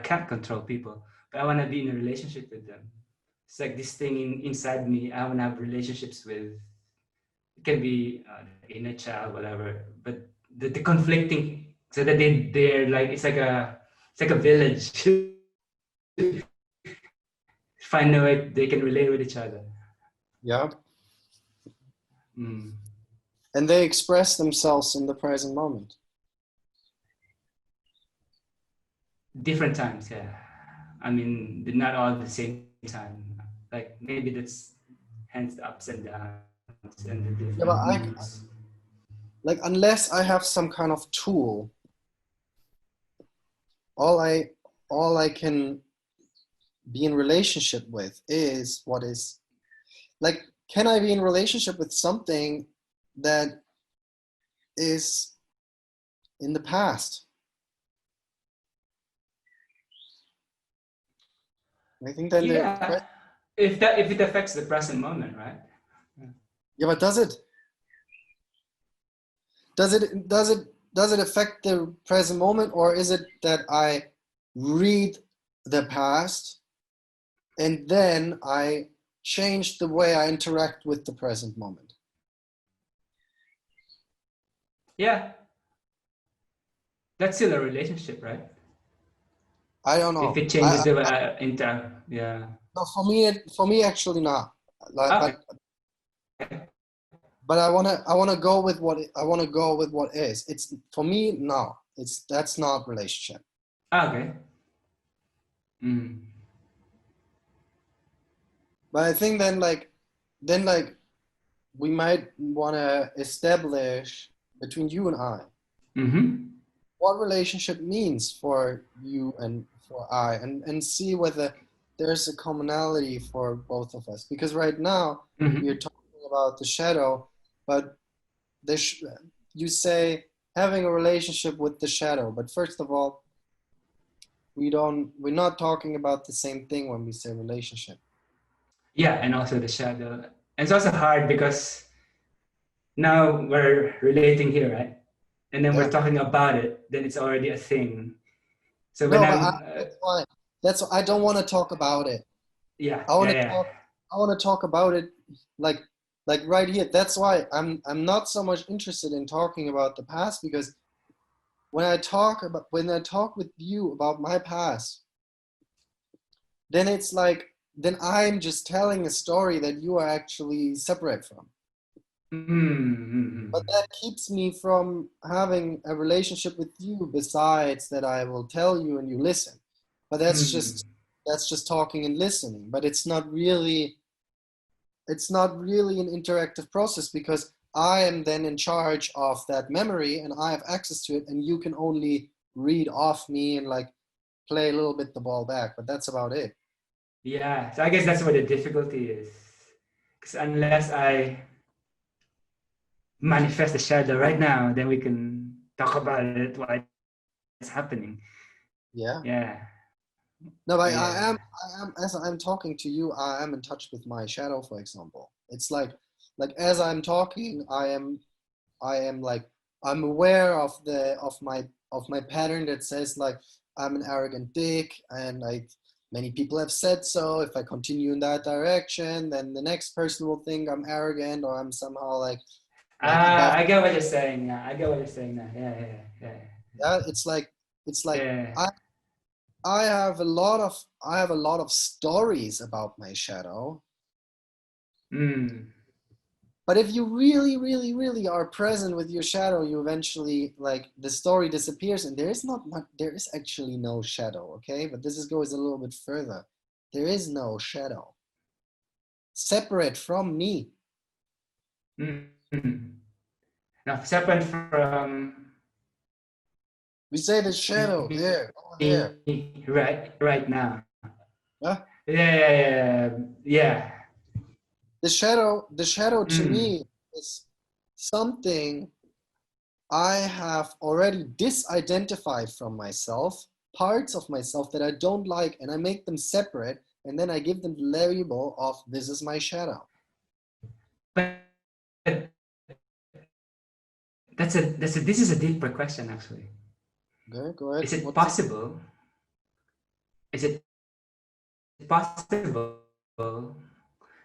can't control people, but I want to be in a relationship with them. It's like this thing inside me. I want to have relationships with. can be the inner child, whatever. But the conflicting, so that they're like it's like a village. Find a way they can relate with each other. Yeah. Mm. And they express themselves in the present moment. Different times, yeah. I mean, they're not all at the same time. Like maybe that's hence the ups and downs and the Yeah, but different moods. like unless I have some kind of tool, all I can be in relationship with is what is like, can I be in relationship with something that is in the past? I think then Yeah, if it affects the present moment, right? yeah, but does it? Does it affect the present moment, or is it that I read the past and then I change the way I interact with the present moment? Yeah, that's still a relationship, right? I don't If know. it changes the yeah. No, for me actually not. Like, Okay. but I wanna go with I wanna go with what is. It's for me no. That's not relationship. Okay. Mm. But I think then we might wanna establish between you and I Mm-hmm. what relationship means for you and for I, and see whether there's a commonality for both of us. Because right now we are Mm-hmm. talking about the shadow, but you say having a relationship with the shadow, but first of all, we're not talking about the same thing when we say relationship. Yeah, and also the shadow. And it's also hard because now we're relating here, right? And then we're Yeah. talking about it, then it's already a thing. So when No, but I'm, that's why. I don't want to talk about it. yeah, I want yeah, to yeah. talk. I want to talk about it like right here. That's why I'm not so much interested in talking about the past, because when I talk with you about my past, then it's like then I'm just telling a story that you are actually separate from. Mm-hmm. But that keeps me from having a relationship with you, besides that I will tell you and you listen. But Mm-hmm. that's just talking and listening. But it's not really an interactive process, because I am then in charge of that memory and I have access to it, and you can only read off me and like play a little bit the ball back, but that's about it. Yeah, so I guess that's where the difficulty is. Because unless I manifest the shadow right now, then we can talk about it, why it's happening. Yeah. Yeah, No, but yeah. as I'm talking to you, I am in touch with my shadow, for example. It's like as I'm talking, I am like I'm aware of my pattern that says like I'm an arrogant dick, and like many people have said so. If I continue in that direction, then the next person will think I'm arrogant, or I'm somehow like above. I get what you're saying now. I get what you're saying now. Yeah, yeah, yeah. Yeah, it's like Yeah. I I have a lot of stories about my shadow. Mm. But if you really, really, really are present with your shadow, you eventually like the story disappears, and there is actually no shadow, okay? But goes a little bit further. There is no shadow separate from me. Mm. Now, separate from We say the shadow there, over there. me right now. Huh? Yeah, yeah, yeah, yeah. The shadow to Mm. me is something I have already disidentified from myself, parts of myself that I don't like, and I make them separate, and then I give them the label of this is my shadow. But this is a deeper question actually. Okay, go ahead. Is it What's it? possible? Is it possible?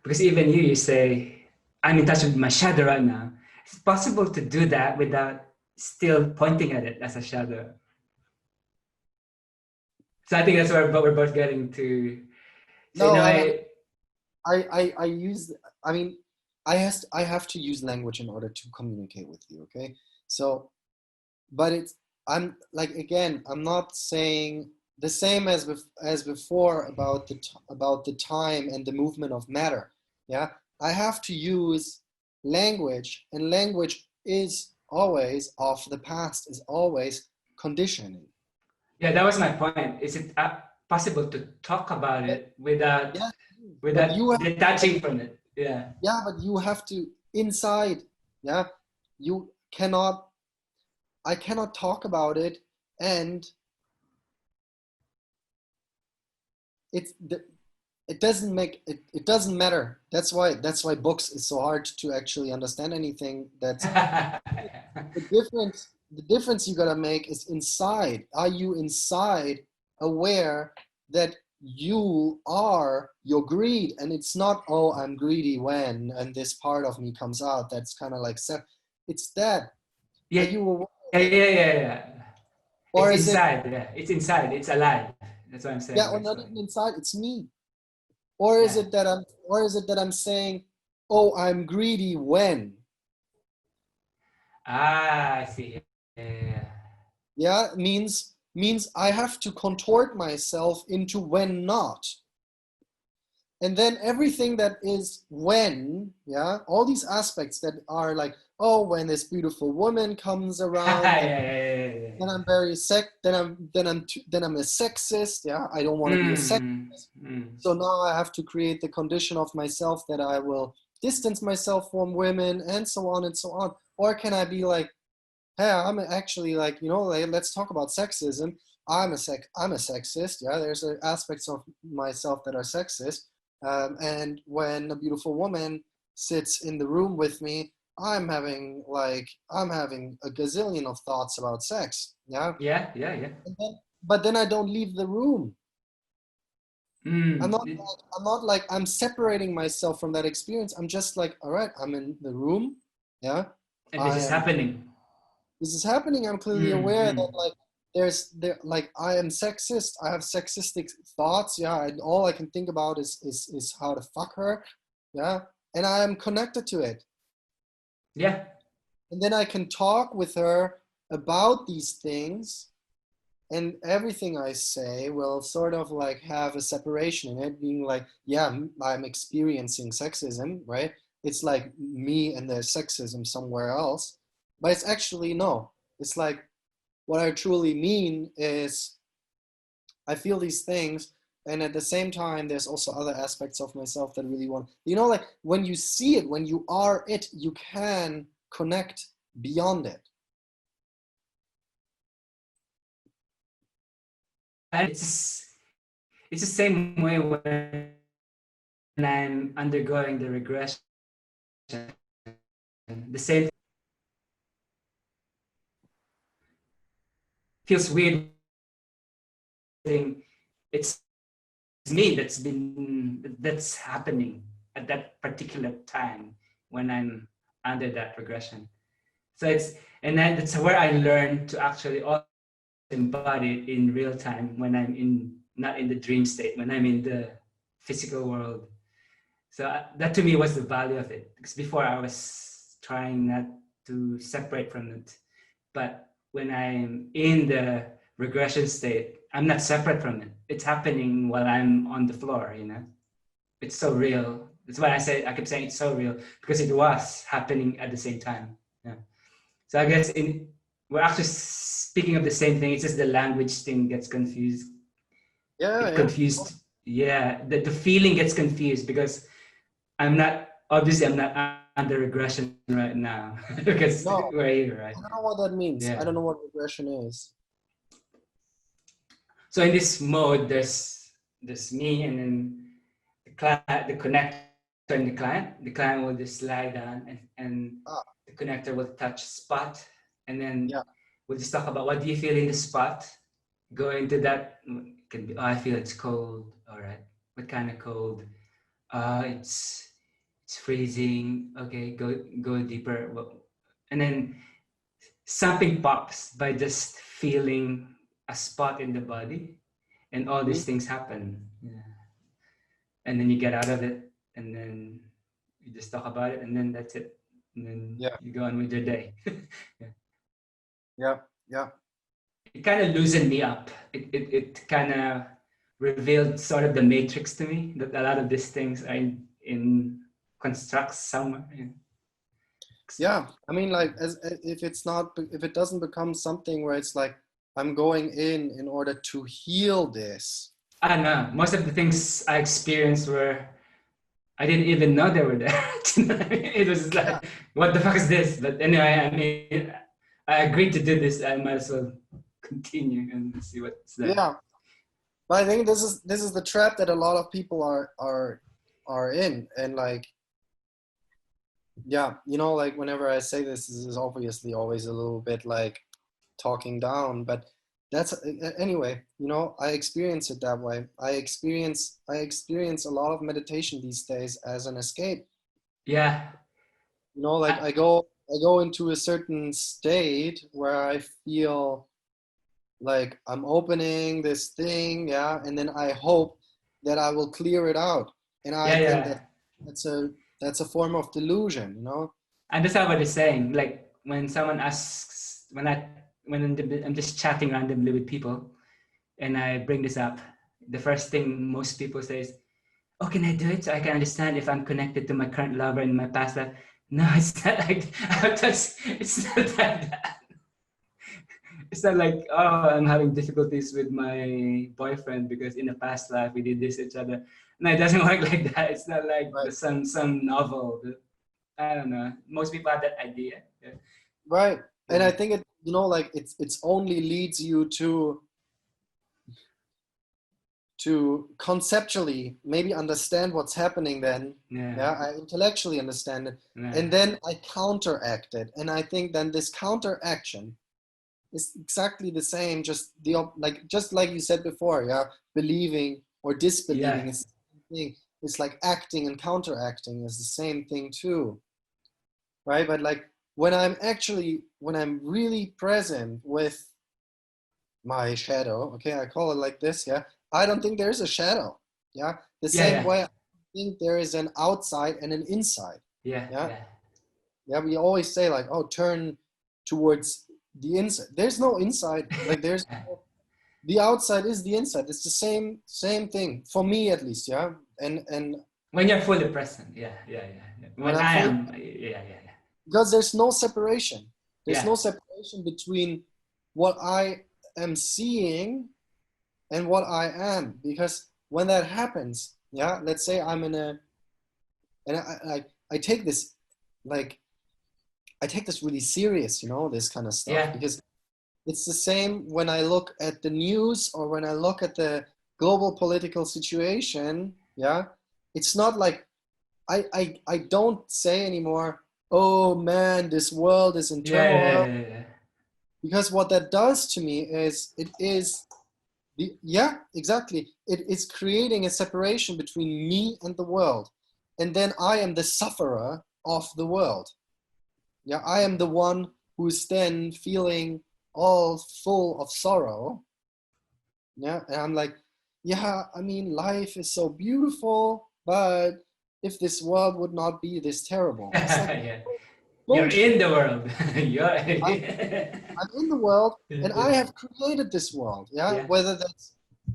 Because even you say I'm in touch with my shadow right now. It's possible to do that without still pointing at it as a shadow. So I think that's where we're both getting to. So in No, a I mean, way, I use, I mean, I have to use language in order to communicate with you, okay? So, but it's, I'm like, again, I'm not saying the same as as before about about the time and the movement of matter. Yeah, I have to use language, and language is always of the past, is always conditioning. yeah, that was my point. Is it possible to talk about But, it without yeah, but without you have, but detaching from it? Yeah. yeah, but you have to inside. Yeah, you cannot. I cannot talk about it, and it's the, it doesn't make it, it doesn't matter. That's why books is so hard to actually understand anything. That's the difference you gotta make is inside. Are you inside aware that you are your greed, and it's not, oh, I'm greedy when, and this part of me comes out, that's kind of like it's that. Are Yeah, you aware yeah, of it? yeah, yeah, yeah. Or It's is it, inside. Yeah, it's inside. It's alive. That's what I'm yeah, saying. or That's not why. even inside, it's me? Or is Yeah. it that I'm saying, oh, I'm greedy when? Ah, I see. Yeah, yeah, yeah. Yeah, means I have to contort myself into when not. And then everything that is when, yeah, all these aspects that are like, oh, when this beautiful woman comes around, Yeah, yeah, yeah, yeah, then yeah. I'm very then I'm a sexist. Yeah, I don't want to be a sexist. So now I have to create the condition of myself that I will distance myself from women, and so on and so on. Or can I be like, hey, I'm actually like, like, let's talk about sexism. I'm a sexist. Yeah, there's aspects of myself that are sexist. And when a beautiful woman sits in the room with me, I'm having a gazillion of thoughts about sex. Yeah, Yeah, yeah, yeah. but then I don't leave the room. I'm not It, I'm not like I'm separating myself from that experience. I'm just like, all right, I'm in the room. Yeah, and this I is am happening. this is happening. I'm clearly aware that, like, like, I am sexist. I have sexistic thoughts. Yeah, and all I can think about is how to fuck her. Yeah, and I am connected to it. Yeah. And then I can talk with her about these things, and everything I say will sort of like have a separation in it, being like, yeah, I'm experiencing sexism, right? It's like me and there's sexism somewhere else. But it's actually, no. It's like, what I truly mean is I feel these things, and at the same time, there's also other aspects of myself that really want, like, when you see it, when you are it, you can connect beyond it. And it's the same way when I'm undergoing the regression. The same feels weird thing. It's me that's happening at that particular time when I'm under that regression. So it's and then that's where I learn to actually also embody it in real time when I'm in not in the dream state, when I'm in the physical world. So that to me was the value of it, because before I was trying not to separate from it, but when I'm in the regression state, I'm not separate from it. It's happening while I'm on the floor, It's so real. That's why I kept saying it's so real, because it was happening at the same time. Yeah. So I guess we're actually speaking of the same thing. It's just the language thing gets confused. Yeah, It yeah. confused. Yeah, the feeling gets confused because I'm not under regression right now because No, we're here, right? I don't know what that means. I Yeah. don't know what regression is. So in this mode, there's me and then the client, the connector and the client. The client will just lie down and Ah, the connector will touch spot, and then yeah. we'll just talk about what do you feel in the spot. Go into that. It can be, oh, I feel it's cold. All right. What kind of cold? It's freezing. Okay, go deeper. And then something pops by just feeling a spot in the body, and all Mhm. these things happen. Yeah. And then you get out of it, and then you just talk about it, and then that's it. And then Yeah, you go on with your day. Yeah. yeah, yeah, It kind of loosened me up. It kind of revealed sort of the matrix to me, that a lot of these things are in constructs somewhere. Yeah. yeah. I mean, like, if it's not, if it doesn't become something where it's like I'm going in order to heal this. I don't know. Most of the things I experienced were I didn't even know they were there. It was just Yeah, like, what the fuck is this? But anyway, I mean, I agreed to do this. I might as well continue and see what's there. yeah. But I think this is the trap that a lot of people are in, and like, yeah, like whenever I say this is obviously always a little bit like talking down, but that's anyway, I experience it that way. I experience a lot of meditation these days as an escape. Yeah. Like I, I go into a certain state where I feel like I'm opening this thing, yeah, and then I hope that I will clear it out. And I yeah, think that yeah. that's a that's a form of delusion. I understand what you're saying. Like when someone asks, when I'm just chatting randomly with people and I bring this up, the first thing most people say is, "Oh, can I do it so I can understand if I'm connected to my current lover in my past life?" No, it's not like it's not like that. It's not like, oh, I'm having difficulties with my boyfriend because in a past life we did this each other. No, it doesn't work like that. It's not like Right. some novel. I don't know. Most people have that idea. Yeah. Right. And I Yeah. think like it's only leads you to conceptually maybe understand what's happening then. Yeah. Yeah, I intellectually understand it. Yeah. And then I counteract it. And I think then this counteraction is exactly the same, just like you said before, yeah. Believing or disbelieving Yeah. is the same thing. It's like acting and counteracting is the same thing too. Right? But like when I'm really present with my shadow, okay, I call it like this, yeah. I don't think there's a shadow. Yeah. The Yeah. same Yeah. way I think there is an outside and an inside. Yeah. Yeah. Yeah. Yeah. We always say like, oh, turn towards the inside. There's no inside. Like the outside is the inside. It's the same thing for me at least. Yeah. And When you're fully present. Yeah. Yeah. Yeah. Yeah. when When I'm I fully, am. Yeah. Yeah. Yeah. because there's no separation. There's Yeah. no separation between what I am seeing and what I am. Because when that happens, yeah, let's say I'm in a, and I take this, like, I take this really serious, this kind of stuff, Yeah. because it's the same when I look at the news or when I look at the global political situation. Yeah, it's not like I don't say anymore, oh man, this world is in Yeah. Yeah. turmoil, Yeah. Yeah. because what that does to me is it is yeah, exactly. It is creating a separation between me and the world. And then I am the sufferer of the world. Yeah, I am the one who's then feeling all full of sorrow. Yeah, and I'm like, yeah, I mean, life is so beautiful, but if this world would not be this terrible. It's like Yeah. You're bullshit. in the world. You're. I'm, I'm in the world and I Yeah. have created this world. Yeah, Yeah.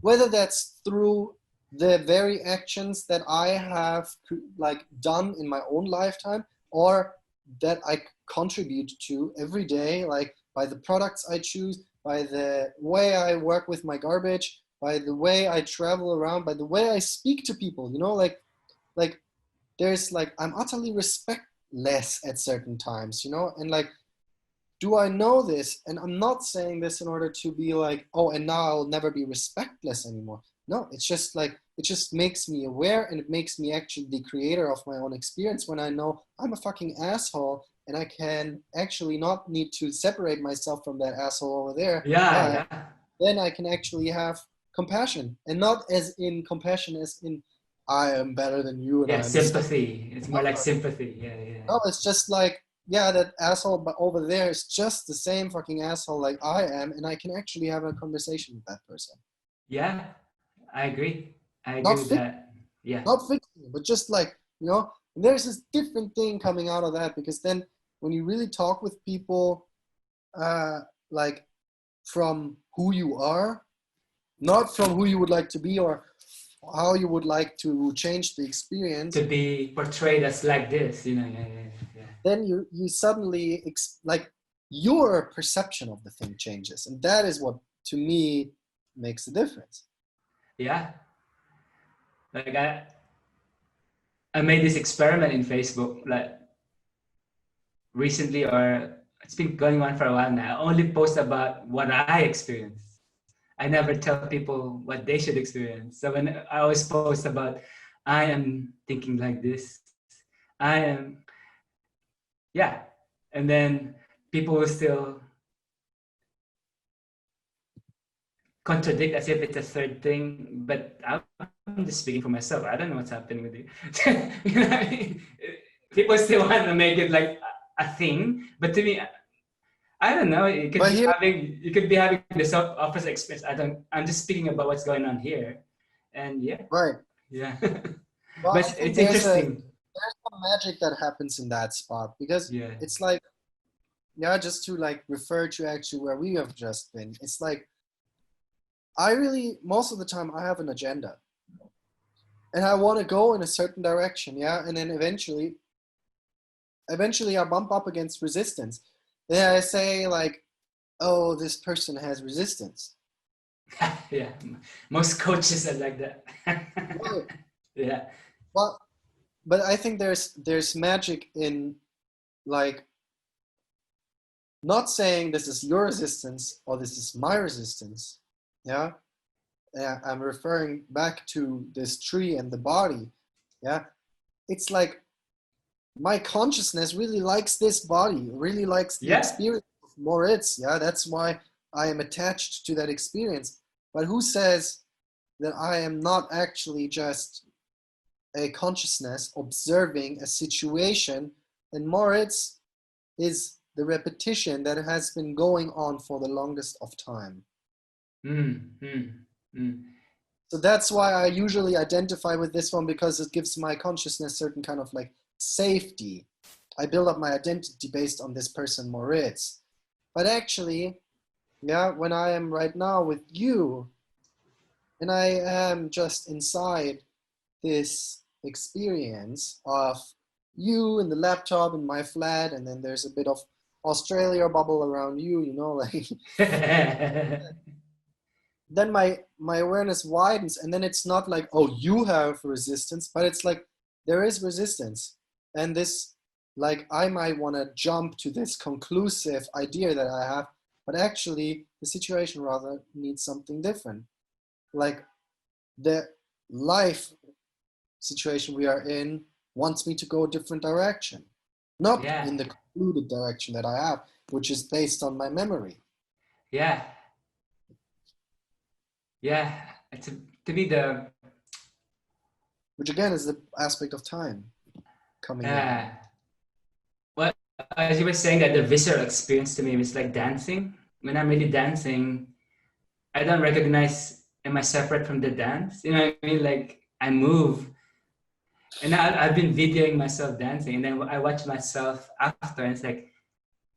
whether that's through the very actions that I have like done in my own lifetime, or that I contribute to every day, like by the products I choose, by the way I work with my garbage, by the way I travel around, by the way I speak to people, like there's like I'm utterly respectless at certain times, and like, do I know this? And I'm not saying this in order to be like, oh, and now I'll never be respectless anymore. No, it's just like, it just makes me aware, and it makes me actually the creator of my own experience when I know I'm a fucking asshole and I can actually not need to separate myself from that asshole over there. Yeah. But then I can actually have compassion, and not as in compassion as in I am better than you and Yeah, I understand. sympathy. It's more like sympathy. Yeah, yeah. No, it's just like, yeah, that asshole over there is just the same fucking asshole like I am, and I can actually have a conversation with that person. Yeah, I agree. I Not agree with fix, that. Yeah. not fixing, but just like, there's this different thing coming out of that, because then when you really talk with people, uh, like from who you are, not from who you would like to be or how you would like to change the experience, To be portrayed as like this, yeah, yeah, yeah. then you suddenly like your perception of the thing changes, and that is what to me makes a difference. Yeah. Like I made this experiment in Facebook like recently, or it's been going on for a while now. I only post about what I experience. I never tell people what they should experience. So when I always post about, I am thinking like this, I am, yeah. And then people will still contradict as if it's a third thing, but I'm just speaking for myself. I don't know what's happening with you. You know what I mean? People still want to make it like a thing, but to me, I don't know. But here, You could be having the self opposite experience. I'm just speaking about what's going on here, and yeah, right, yeah. well, But I think it's there's interesting. some magic that happens in that spot, because Yeah, it's like, yeah, just to like refer to actually where we have just been, it's like I really, most of the time, I have an agenda and I want to go in a certain direction, yeah, and then eventually I bump up against resistance. Then I say like, oh, this person has resistance. yeah. Most coaches are like that. Right. Yeah, Well, but I think there's magic in like not saying this is your resistance or this is my resistance. Yeah. I'm referring back to this tree and the body. Yeah. It's like my consciousness really likes this body, really likes the yeah, experience of Moritz. Yeah. That's why I am attached to that experience. But who says that I am not actually just a consciousness observing a situation, and Moritz is the repetition that has been going on for the longest of time. mm, mm, mm. So that's why I usually identify with this one, because it gives my consciousness certain kind of like safety. I build up my identity based on this person, Moritz. But actually, yeah, when I am right now with you, and I am just inside this experience of you and the laptop and my flat, and then there's a bit of Australia bubble around you, like then my awareness widens, and then it's not like, oh, you have resistance, but it's like there is resistance, and this, like, I might want to jump to this conclusive idea that I have, but actually the situation rather needs something different. Like the life situation we are in wants me to go a different direction, not Yeah, in the concluded direction that I have, which is based on my memory. yeah, yeah. To be the Which again is the aspect of time coming in. uh, well, as you were saying, that the visceral experience to me was like dancing. When I'm really dancing, I don't recognize, am I separate from the dance? You know what I mean? Like I move, and I've been videoing myself dancing, and then I watch myself after, and it's like,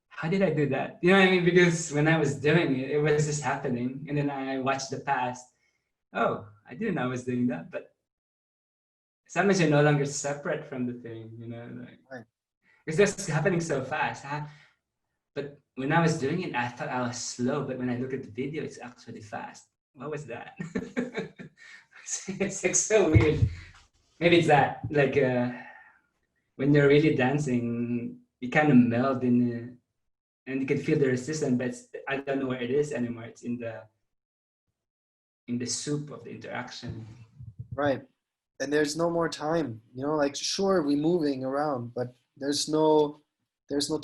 how did I do that? You know what I mean? Because when I was doing it, it was just happening, and then I watched the past. Oh, I didn't know I was doing that, but sometimes you're no longer separate from the thing, like Right. it's just happening so fast. Huh? But when I was doing it, I thought I was slow, but when I look at the video, it's actually fast. What was that? It's like so weird. Maybe it's that, like when you're really dancing, you kind of meld in, and you can feel the resistance, but I don't know where it is anymore. It's in the soup of the interaction. Right. And there's no more time, like, sure, we're moving around, but there's no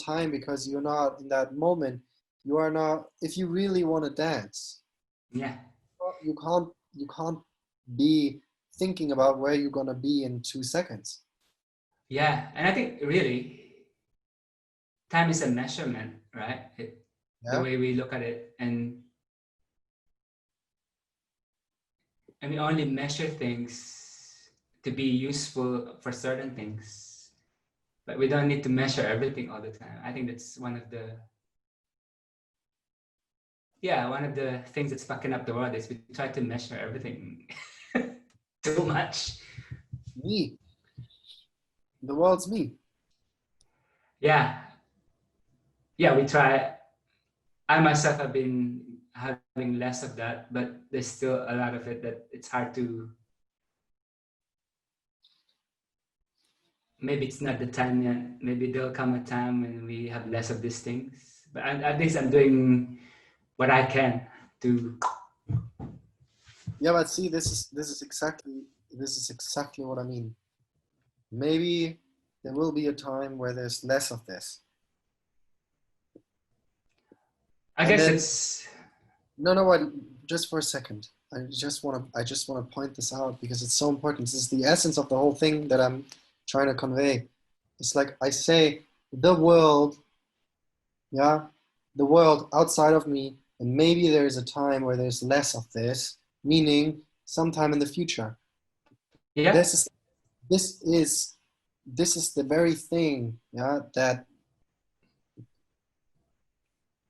time, because you're not in that moment. You are not, if you really want to dance, Yeah, you can't be thinking about where you're gonna be in 2 seconds. Yeah, and I think really time is a measurement, right? The Yeah. way we look at it, and we only measure things to be useful for certain things, but we don't need to measure everything all the time. I think that's one of the things that's fucking up the world is we try to measure everything too much. Me. The world's me. Yeah, yeah, we try. I myself have been having less of that, but there's still a lot of it that it's hard to. Maybe it's not the time yet. Maybe there'll come a time when we have less of these things. But at least I'm doing what I can to. Yeah, but see, this is exactly what I mean. Maybe there will be a time where there's less of this. I And guess then it's. no, what? Just for a second. I just want to point this out because it's so important. This is the essence of the whole thing that I'm trying to convey. It's like I say, the world, yeah, the world outside of me, and maybe there's a time where there's less of this, meaning sometime in the future. Yeah. This is this is this is the very thing, yeah, that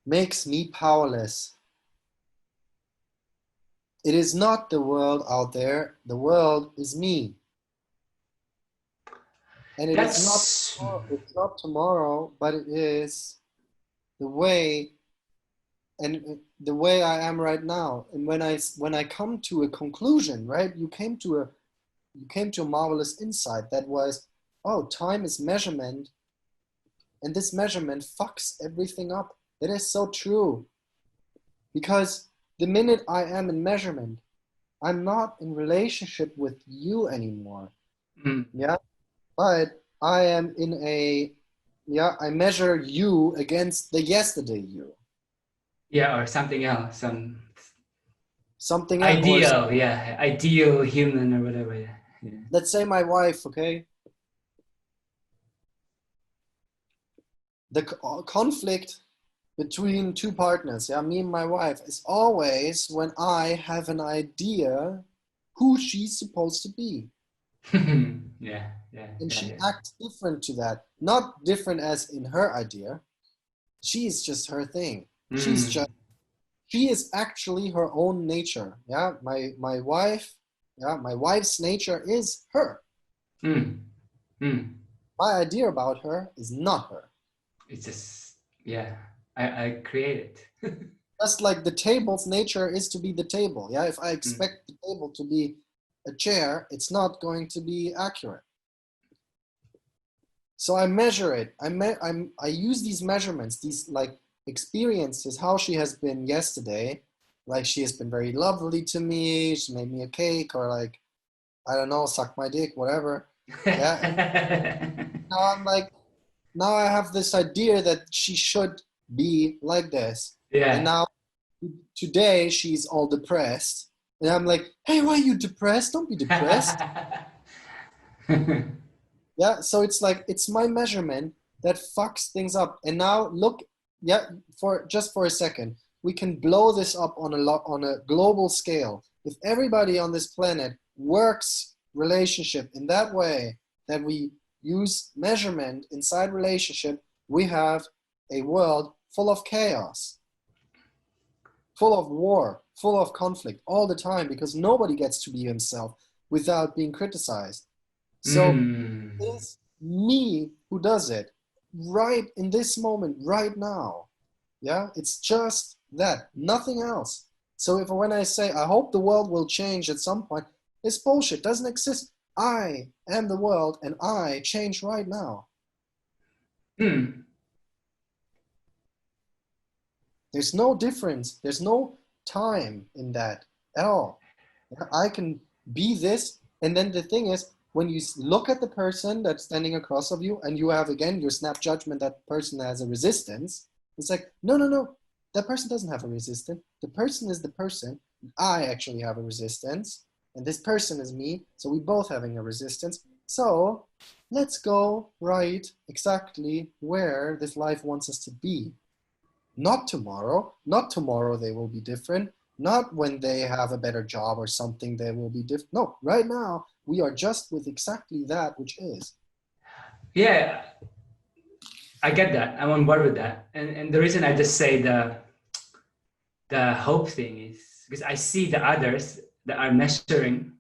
makes me powerless. It is not the world out there. The world is me. And it is not That's. it's not tomorrow, but it is the way and the way I am right now. And when I come to a conclusion, right? You came to a marvelous insight that was, oh, time is measurement, and this measurement fucks everything up. That is so true. Because the minute I am in measurement, I'm not in relationship with you anymore. Mm. Yeah. But I am in a, yeah, I measure you against the yesterday you. Yeah, or something else. Something else, or Ideal, yeah. Ideal human or whatever. Yeah. Yeah. let's say my wife, okay? The conflict between two partners, yeah, me and my wife, is always when I have an idea who she's supposed to be. Yeah, yeah, And yeah, she yeah. acts different to that. Not different as in her idea. She's just her thing. Mm. She is actually her own nature. Yeah, my wife, yeah, my wife's nature is her. Mm. Mm. My idea about her is not her. It's just, yeah, I create it. Just like the table's nature is to be the table. Yeah, if I Mm. expect the table to be a chair, it's not going to be accurate. So I measure it. I use these measurements, these like experiences, how she has been yesterday. Like she has been very lovely to me. She made me a cake, or like, I don't know, suck my dick, whatever. Yeah. And now I'm like, now I have this idea that she should be like this. And Yeah. now today she's all depressed. And I'm like, hey, why are you depressed? Don't be depressed. Yeah. So it's like, it's my measurement that fucks things up. And now look, yeah, for just for a second, we can blow this up on a global scale. If everybody on this planet works relationship in that way, that we use measurement inside relationship, we have a world full of chaos, full of war, full of conflict all the time, because nobody gets to be himself without being criticized. So Mm. it's me who does it right in this moment, right now. Yeah, it's just that, nothing else. So if when I say I hope the world will change at some point, it's bullshit. Doesn't exist. I am the world, and I change right now. Mm. There's no difference. There's no time in that at all. I can be this, and then the thing is, when you look at the person that's standing across of you, and you have again your snap judgment that person has a resistance, it's like, no, no, no, that person doesn't have a resistance. The person is the person. I actually have a resistance. and this person is me, so we both having a resistance. So let's go right exactly where this life wants us to be. Not tomorrow. Not tomorrow they will be different. Not when they have a better job or something they will be different. No, right now we are just with exactly that which is. Yeah, I get that. I'm on board with that. And the reason I just say the hope thing is because I see the others that are measuring,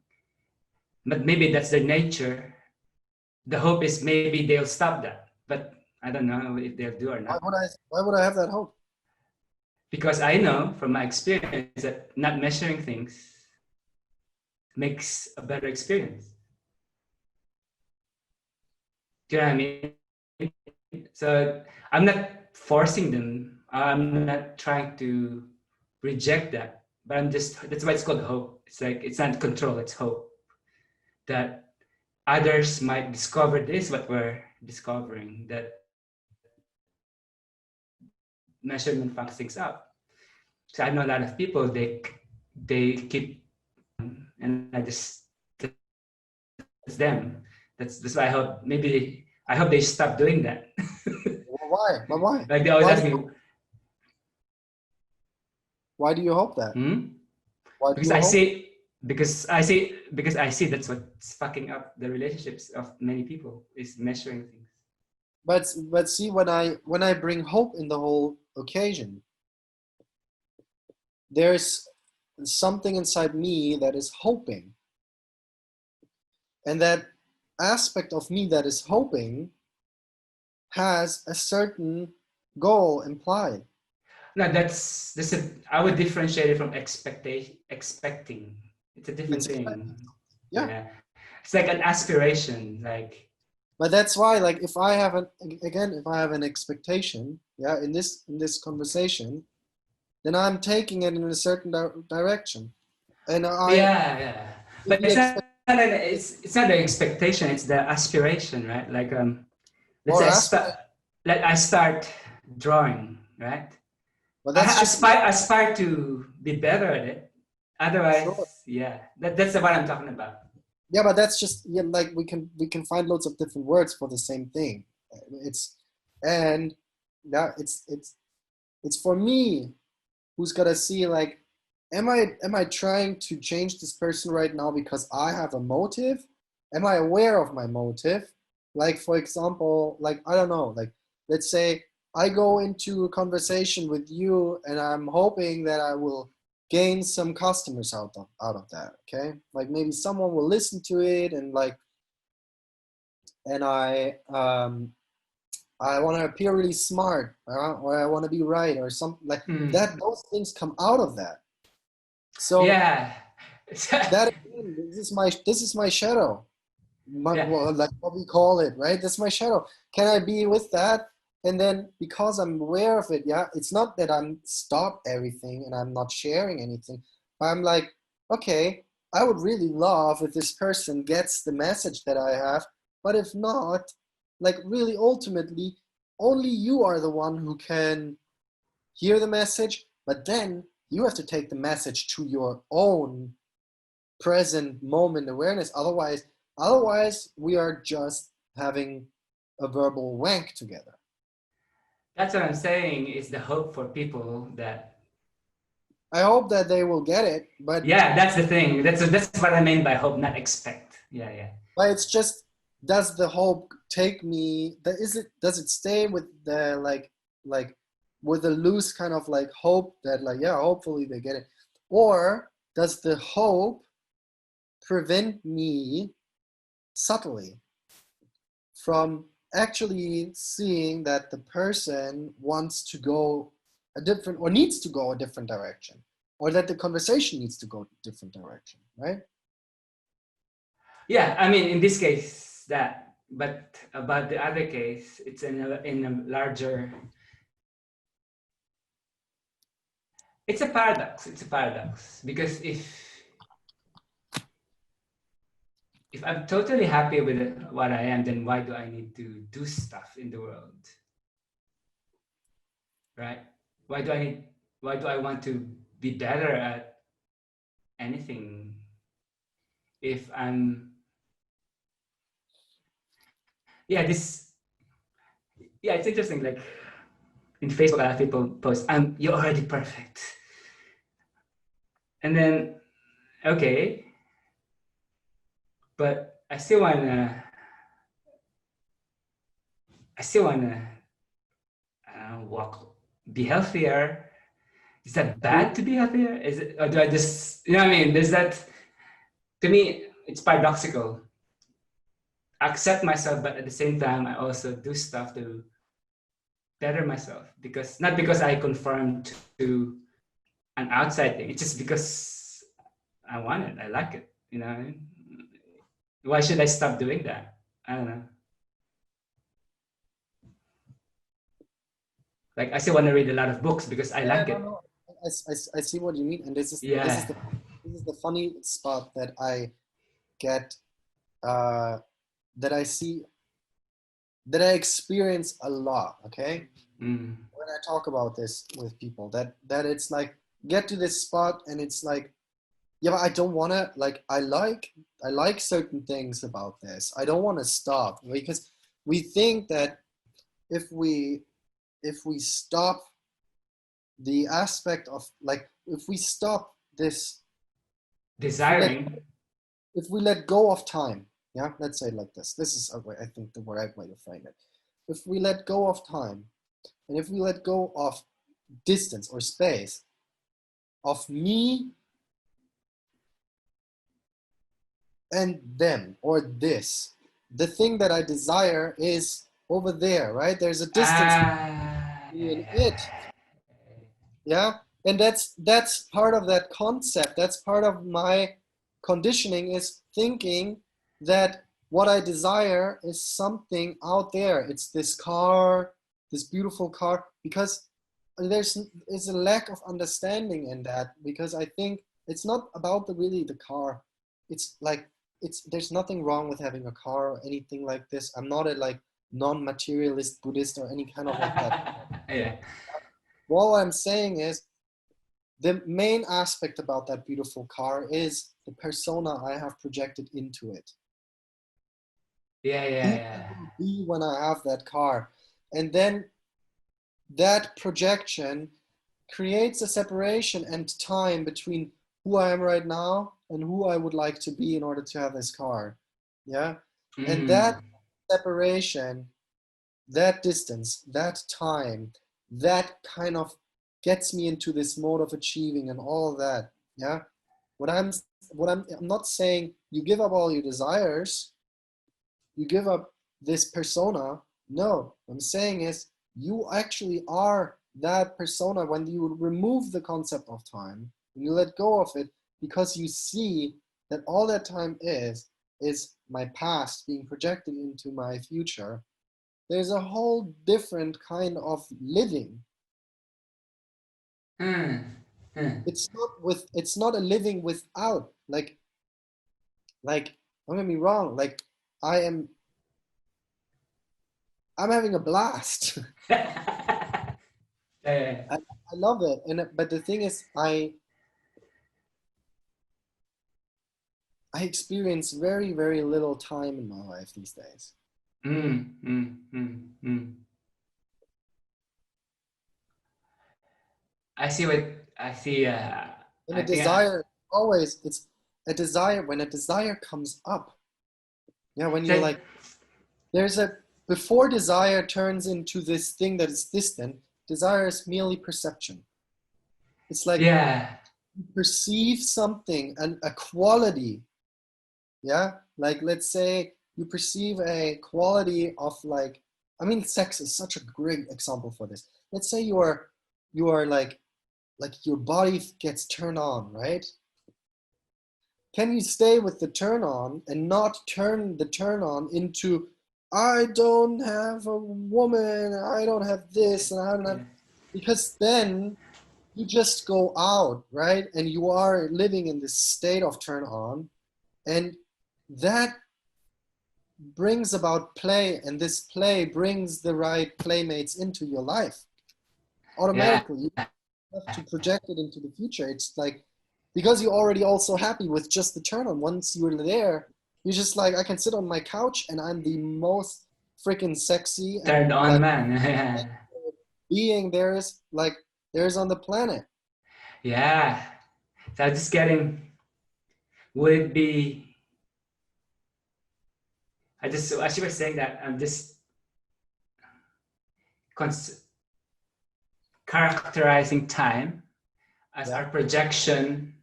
but maybe that's their nature. The hope is maybe they'll stop that, but I don't know if they'll do or not. Why would I have that hope? Because I know from my experience that not measuring things makes a better experience. Do you know what I mean? So I'm not forcing them. I'm not trying to reject that, but I'm just, that's why it's called hope. It's like, it's not control, it's hope. That others might discover this, what we're discovering, that measurement fucks things up. So I know a lot of people, they keep, and I just, it's them. That's why I hope, maybe, I hope they stop doing that. Well, why? But why? Like they always ask me, Why do you hope that? hmm? Why do Because you I hope? see, because I see that's what's fucking up the relationships of many people is measuring things. But see, when I bring hope in the whole occasion, there's something inside me that is hoping, and that aspect of me that is hoping has a certain goal implied. No, that's a, I would differentiate it from expecting. It's a different It's thing. yeah. Yeah, it's like an aspiration. Like But that's why, like, if I have an again, if I have an expectation, yeah, in this conversation, then I'm taking it in a certain direction, and I yeah, yeah. But maybe expect it's not the expectation. It's the aspiration, right? Like let's or say aspirate. I start drawing, right? But I that's just aspire to be better at it. sure. Otherwise, yeah, that's what I'm talking about. Yeah, but that's just yeah, like we can find loads of different words for the same thing. It's and that it's for me who's gotta see like am I trying to change this person right now because I have a motive? Am I aware of my motive? Like for example, like I don't know, like let's say I go into a conversation with you and I'm hoping that I will gain some customers out of that, okay? Like maybe someone will listen to it and like and I want to appear really smart, or I want to be right, or something like Hmm. that. Those things come out of that. So Yeah. that again, this is my shadow, Yeah. well, like what we call it, right? That's my shadow. Can I be with that? And then because I'm aware of it, yeah, it's not that I'm stop everything and I'm not sharing anything. But I'm like, okay, I would really love if this person gets the message that I have. But if not, like really ultimately, only you are the one who can hear the message, but then you have to take the message to your own present moment awareness. Otherwise we are just having a verbal wank together. That's what I'm saying is the hope for people that, I hope that they will get it, yeah, that's the thing. That's what I mean by hope, not expect. Yeah, yeah. but it's just does the hope take me does it stay with the like with a loose kind of like hope that like yeah hopefully they get it, or does the hope prevent me subtly from actually seeing that the person wants to go a different or needs to go a different direction, or that the conversation needs to go a different direction, right? Yeah, I mean, in this case, that, but about the other case, it's in a larger, it's a paradox. It's a paradox because if I'm totally happy with what I am, then why do I need to do stuff in the world, right? Why do I need? Why do I want to be better at anything? if I'm, yeah, this, yeah, it's interesting. Like in Facebook, a lot of people post, you're already perfect. And then, okay, but I still wanna walk, be healthier. Is that bad to be healthier? Is it, or do I just, you know what I mean? There's that, to me, it's paradoxical. I accept myself, but at the same time, I also do stuff to better myself, because not because I conform to an outside thing. It's just because I want it. I like it. You know, why should I stop doing that? I don't know. Like I still want to read a lot of books because I Yeah, like no, it. no. I see what you mean, and Yeah. this is the funny spot that I get, uh, that I see, that I experience a lot. Okay, Mm. when I talk about this with people, that it's like get to this spot, and it's like, yeah, but I don't want to, like, I like certain things about this. I don't want to stop, because we think that if we stop the aspect of, like, if we stop this, if we let Desiring. if we let go of time, yeah, let's say it like this is a way, I think, the right way to frame it. If we let go of time, and if we let go of distance or space, of me and them or this, the thing that I desire is over there, right? There's a distance Ah. between me and it, yeah. And that's part of that concept, that's part of my conditioning, is thinking that what I desire is something out there. It's this car, this beautiful car, because there's a lack of understanding in that, because I think it's not about the car. It's like, there's nothing wrong with having a car or anything like this. I'm not a like non-materialist Buddhist or any kind of like that. Yeah. All I'm saying is, the main aspect about that beautiful car is the persona I have projected into it. Yeah. Who Yeah. I Yeah. will be when I have that car. And then that projection creates a separation and time between who I am right now and who I would like to be in order to have this car. Yeah. And that Mm. separation, that distance, that time, that kind of gets me into this mode of achieving and all of that. Yeah. What I'm I'm not saying you give up all your desires, you give up this persona. No, what I'm saying is you actually are that persona when you remove the concept of time, when you let go of it, because you see that all that time is my past being projected into my future. There's a whole different kind of living. Mm. Mm. It's not a living without, like, don't get me wrong, like, I am I'm having a blast. Yeah. I love it. And but the thing is, I experience very, very little time in my life these days. Mm. Mm. Mm. Mm. I see what I see. And a I think I, desire, always, it's a desire. When a desire comes up, yeah, when it's you're like, like, there's a, before desire turns into this thing that is distant, desire is merely perception. It's like yeah. you perceive something, and a quality, yeah, like, let's say you perceive a quality of, like, I mean, sex is such a great example for this. Let's say you are like your body gets turned on, right? Can you stay with the turn on and not turn the turn on into, I don't have a woman, I don't have this, and I don't have, Yeah. because then you just go out, right? And you are living in this state of turn on, and that brings about play, and this play brings the right playmates into your life Yeah. automatically. You have to project it into the future. It's like because you're already also happy with just the turn on. Once you're there, you're just like, I can sit on my couch and I'm the most freaking sexy Turned and on like man. being there's on the planet. Yeah. So I'm just getting, would it be, as you were saying that, I'm just characterizing time as Yeah. our projection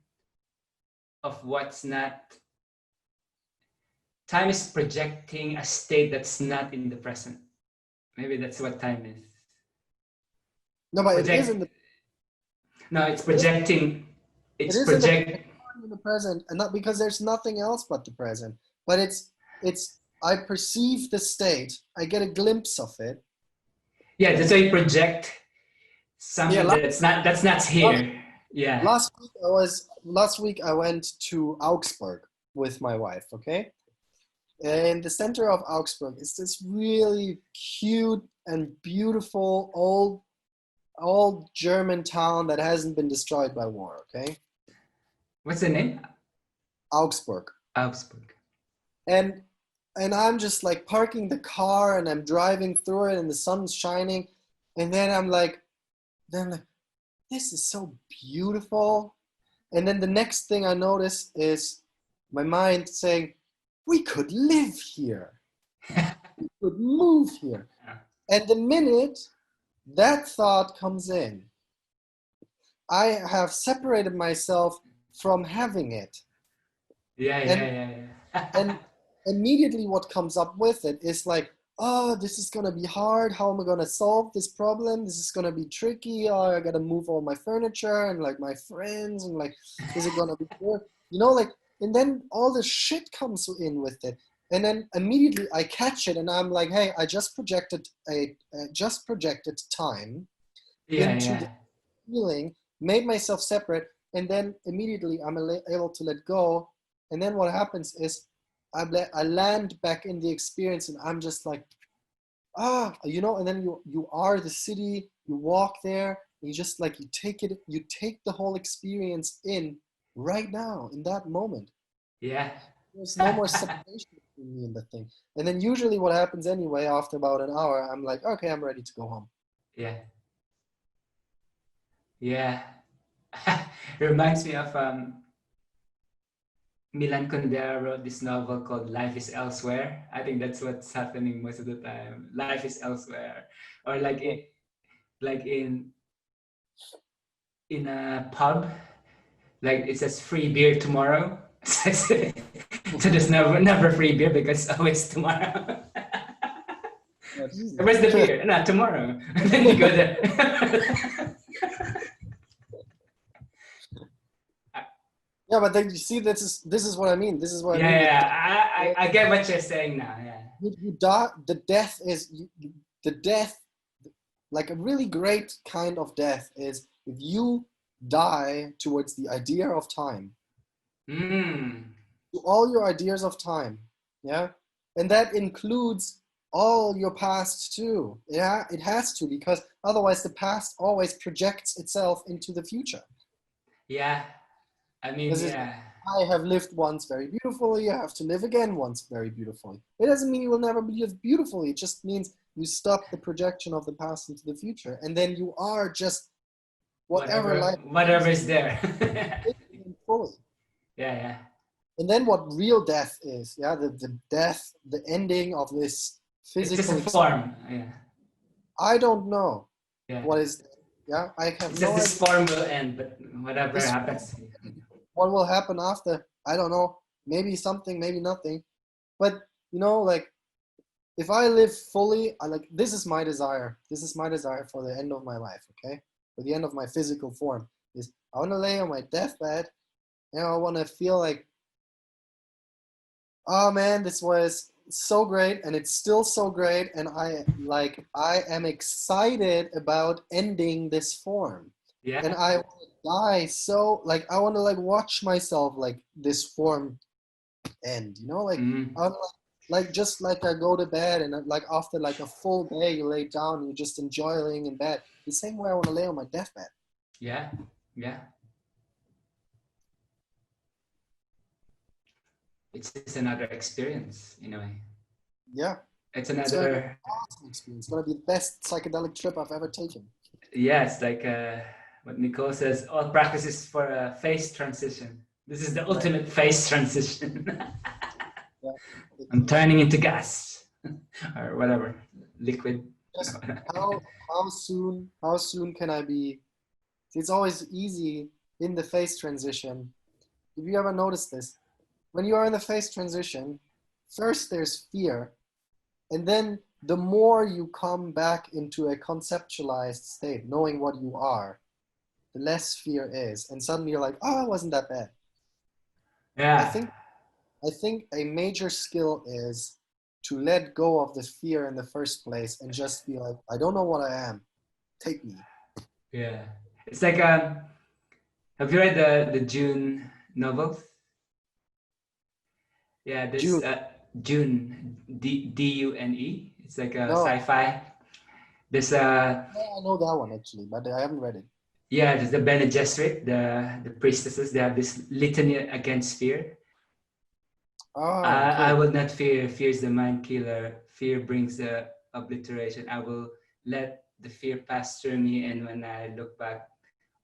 of what's not. Time is projecting a state that's not in the present. Maybe that's what time is. No, but it is in Project. the No, it's it is, projecting. it It's is in the project. in the present, and not because there's nothing else but the present. But it's I perceive the state. I get a glimpse of it. Yeah, that's why you project Yeah, something that's not last, here. Yeah. last week I went to Augsburg with my wife. Okay, in the center of Augsburg is this really cute and beautiful old German town that hasn't been destroyed by war. Okay, What's the name? Augsburg. Augsburg. and and I'm just like parking the car and I'm driving through it and the sun's shining, and then I'm like, this is so beautiful. And then the next thing I notice is my mind saying, we could live here, we could move here. And the minute that thought comes in, I have separated myself from having it. Yeah, and yeah. and immediately what comes up with it is like, oh, this is going to be hard. How am I going to solve this problem? This is going to be tricky. Oh, I got to move all my furniture and like my friends, and like, is it going to be good? Like, and then all the shit comes in with it. And then immediately I catch it and I'm like, hey, I just projected time Yeah, into yeah. the feeling, made myself separate, and then immediately I'm able to let go. And then what happens is I land back in the experience, and I'm just like, and then you are the city, you walk there, and you just like, you take the whole experience in right now, in that moment. Yeah. There's no more separation between me and the thing. And then usually what happens anyway, after about an hour, I'm like, okay, I'm ready to go home. Yeah. Yeah. It reminds me of Milan Kundera wrote this novel called Life is Elsewhere. I think that's what's happening most of the time. Life is elsewhere. Or like in a pub, like it says free beer tomorrow. So there's never free beer because it's always tomorrow. Oh, Jesus. Where's the beer? No, tomorrow. And then you go there. Yeah, but then you see, this is what I mean. This is what I mean. Yeah, I get what you're saying now. Yeah. You die. The death, like a really great kind of death, is if you die towards the idea of time, to all your ideas of time, yeah, and that includes all your past too. Yeah, it has to, because otherwise the past always projects itself into the future. Yeah. I mean, yeah. I have lived once very beautifully, I have to live again once very beautifully. It doesn't mean you will never live beautifully, it just means you stop the projection of the past into the future, and then you are just whatever whatever is there. fully. Yeah. And then what real death is, yeah, the death, the ending of this physical It's just a form. Yeah. I don't know. Yeah. What is, yeah, I have It's no just this idea. form will end, but whatever happens. What will happen after? I don't know. Maybe something, maybe nothing. But like, if I live fully, this is my desire. This is my desire for the end of my life, okay? For the end of my physical form. Is I want to lay on my deathbed, and I want to feel like, oh man, this was so great, and it's still so great, and I am excited about ending this form. Yeah. And I want to die, so like I want to like watch myself like this form end, like just like I go to bed, and like after like a full day you lay down and you just enjoy laying in bed, the same way I want to lay on my deathbed. Yeah. it's just another experience in a way. Yeah, It's it's gonna be an another, awesome experience. It's gonna be the best psychedelic trip I've ever taken. yeah, it's like what Nicole says, all practices for a phase transition. This is the Right. ultimate phase transition. Yeah. I'm turning into gas or whatever, liquid. Just how soon can I be? It's always easy in the phase transition. Have you ever noticed this? When you are in the phase transition, first there's fear, and then the more you come back into a conceptualized state, knowing what you are, the less fear is, and suddenly you're like, oh, it wasn't that bad. I Yeah, think I think a major skill is to let go of the fear in the first place and just be like, I don't know what I am. Take me. yeah. It's like, have you read the June novels? Yeah, this June. June, Dune. It's like a No, sci-fi. This I know that one actually, but I haven't read it. yeah, there's the Bene Gesserit, the priestesses. They have this litany against fear. Oh, okay. I will not fear. Fear is the mind killer. Fear brings the obliteration. I will let the fear pass through me, and when I look back,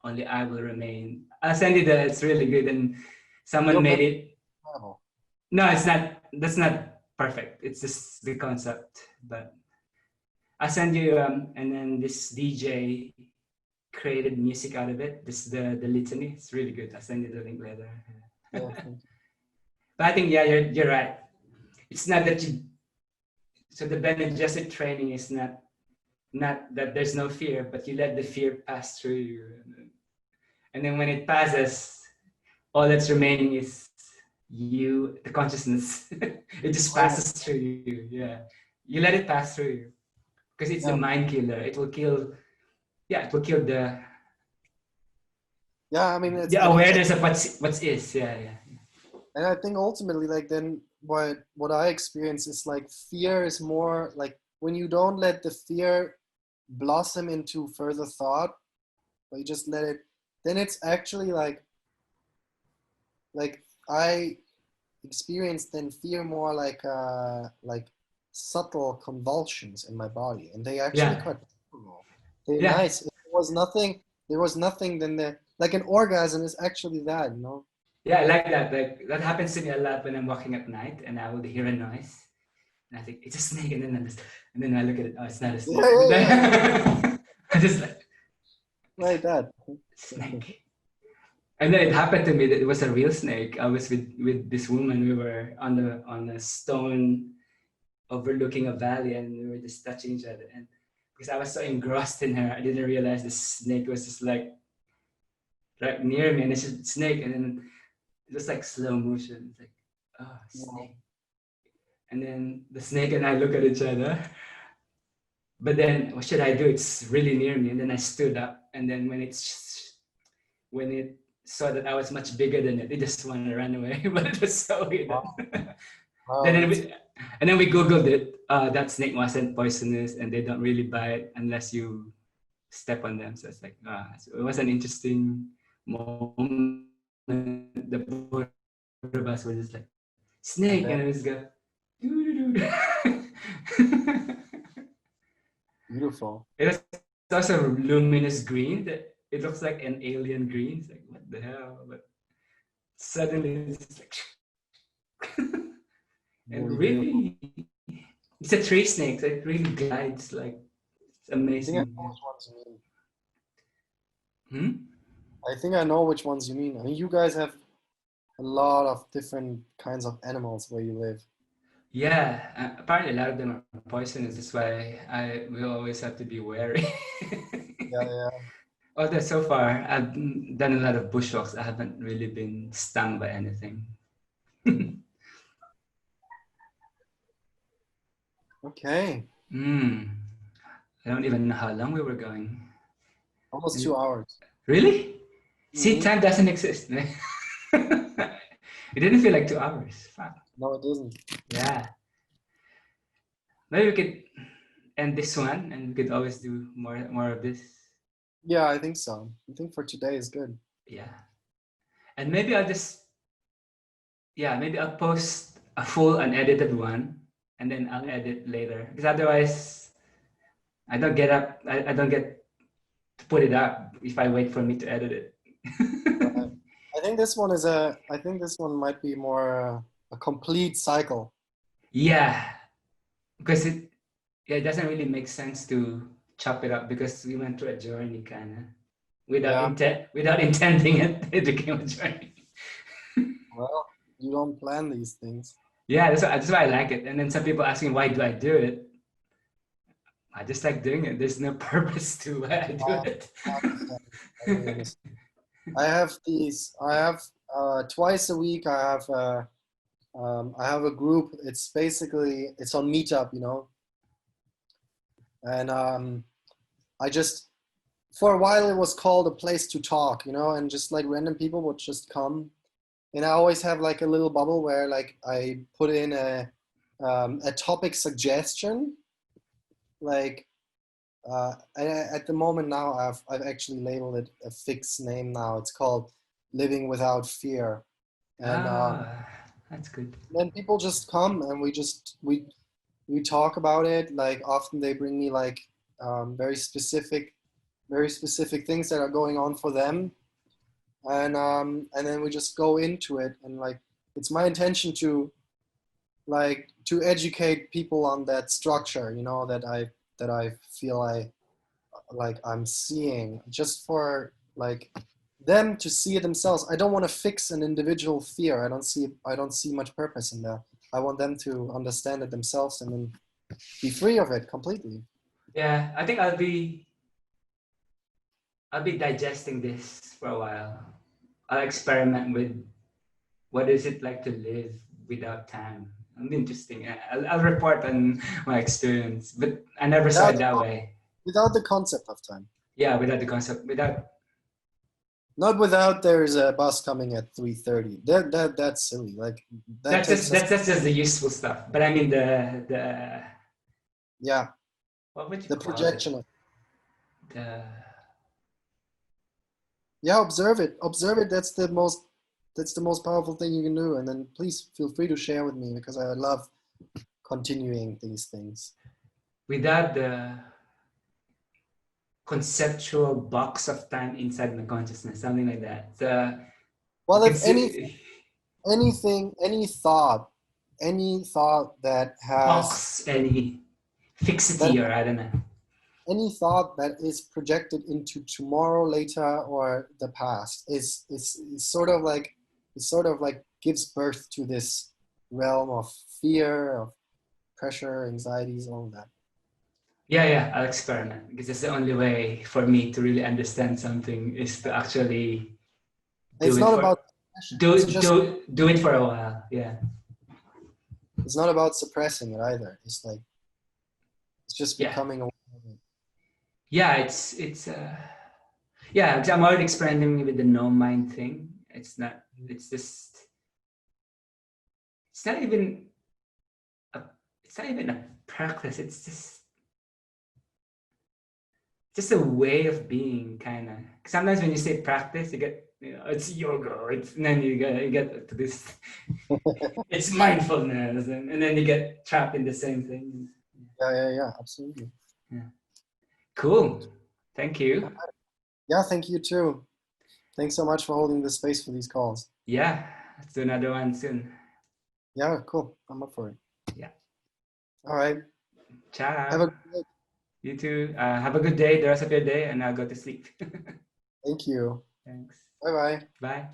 only I will remain. I'll send you the. It's really good, and someone You're made very it. clever. No, it's not. That's not perfect. It's just the concept, but I'll send you. And then this DJ created music out of it. This the litany. It's really good. I'll send you the link later. Yeah. But I think yeah, you're right. It's not that you. So the Bene Gesserit training is not that there's no fear, but you let the fear pass through you, and then when it passes, all that's remaining is you, the consciousness. It just Oh, passes through you. Yeah, you let it pass through you because it's the yeah. mind killer. It will kill. Yeah, it will kill Yeah, I mean, it's, the awareness of what's is. Yeah, yeah. and I think ultimately, like, then what I experience is like fear is more like when you don't let the fear blossom into further thought, but you just let it, then it's actually like I experienced then fear more like subtle convulsions in my body, and they actually Yeah, quite powerful. They're yeah, nice. If there was nothing, then like an orgasm is actually that, you know. yeah. I like that. Like that happens to me a lot when I'm walking at night and I will hear a noise and I think it's a snake, and then I look at it. Oh, it's not a Yeah, snake. yeah, yeah. I just like Like that. snake. And then it happened to me that it was a real snake. I was with this woman. We were on a stone overlooking a valley, and we were just touching each other. And because I was so engrossed in her, I didn't realize the snake was just like right near me, and it's just snake, and then it was like slow motion. It's like, oh, Wow. snake. And then the snake and I look at each other. But then what should I do? It's really near me. And then I stood up. And then when it saw that I was much bigger than it just wanted to run away. But it was so Wow. hidden. Wow, then that's we Googled it. That snake wasn't poisonous, and they don't really bite unless you step on them. So it's like, so it was an interesting moment. The both of us were just like, I snake, and bet. it was go. Doo-doo-doo. Beautiful. It was also luminous green. That it looks like an alien green. It's like what the hell? But suddenly it's like, and Really beautiful. really, it's a tree snake. So it really glides like it's I think I amazing. know which ones you mean. Hmm? I think I know which ones you mean. I mean, you guys have a lot of different kinds of animals where you live. Yeah, apparently a lot of them are poisonous. That's why we always have to be wary. Yeah, yeah. Although so far I've done a lot of bushwalks, I haven't really been stung by anything. Okay. Mm. I don't even know how long we were going. Almost 2 hours. Really? See, Hmm. time doesn't exist. It didn't feel like 2 hours. Fuck. No, it doesn't. Yeah. Maybe we could end this one and we could always do more of this. Yeah, I think so. I think for today is good. Yeah. And maybe I'll just yeah, maybe I'll post a full unedited one and then I'll edit later. Because otherwise I don't get up, I don't get to put it up if I wait for me to edit it. Right. I think this one might be more a complete cycle. Yeah, because it doesn't really make sense to chop it up because we went through a journey kind of Yeah. without intending it. It became a journey. Well, you don't plan these things. Yeah, that's why I like it. And then some people asking why do I do it? I just like doing it. There's no purpose to why I do it. I understand. I really understand. I have these. I have twice a week. I have a group. It's basically it's on Meetup, you know, and I just for a while it was called a place to talk, you know, and just like random people would just come, and I always have like a little bubble where like I put in a topic suggestion, like at the moment now I've actually labeled it a fixed name now. It's called Living Without Fear, and That's good. then people just come and we talk about it. Like often they bring me like very specific things that are going on for them, and then we just go into it. And like it's my intention to like to educate people on that structure, you know, that I feel I'm seeing, just for like them to see it themselves. I don't want to fix an individual fear. I don't see much purpose in that. I want them to understand it themselves and then be free of it completely. Yeah, I think I'll be digesting this for a while. I'll experiment with what is it like to live without time. I'm interesting. I'll report on my experience, but I never saw Without it that way. without the concept of time. Yeah, without the concept, without. Not without there's a bus coming at 3:30. That's silly. Like that takes us. That's just the useful stuff. But I mean the Yeah, what would you the call it? projection of. The Yeah, observe it. Observe it. That's the most powerful thing you can do. And then please feel free to share with me because I love continuing these things. without the conceptual box of time inside my consciousness, something like that. You Well, can if see any thought that has box any that fixity or I don't know. any thought that is projected into tomorrow, later, or the past is sort of like gives birth to this realm of fear, of pressure, anxieties, all of that. Yeah, I'll experiment because it's the only way for me to really understand something is to actually do It's it not for about it's just do it for a while. Yeah. it's not about suppressing it either. It's like it's just Yeah. becoming aware of it. Yeah, it's yeah, 'cause I'm already experimenting with the no mind thing. It's just it's not even a it's not even a practice. It's just a way of being, kind of. Sometimes when you say practice, you get, it's yoga, and then you get to this, it's mindfulness, and then you get trapped in the same thing. Yeah, absolutely. Yeah. Cool. Thank you. Yeah, thank you too. Thanks so much for holding the space for these calls. Yeah, let's do another one soon. Yeah, cool. I'm up for it. Yeah. All right. Have Ciao. a good day. You too. Have a good day, the rest of your day, and I'll go to sleep. Thank you. Thanks. Bye bye. Bye.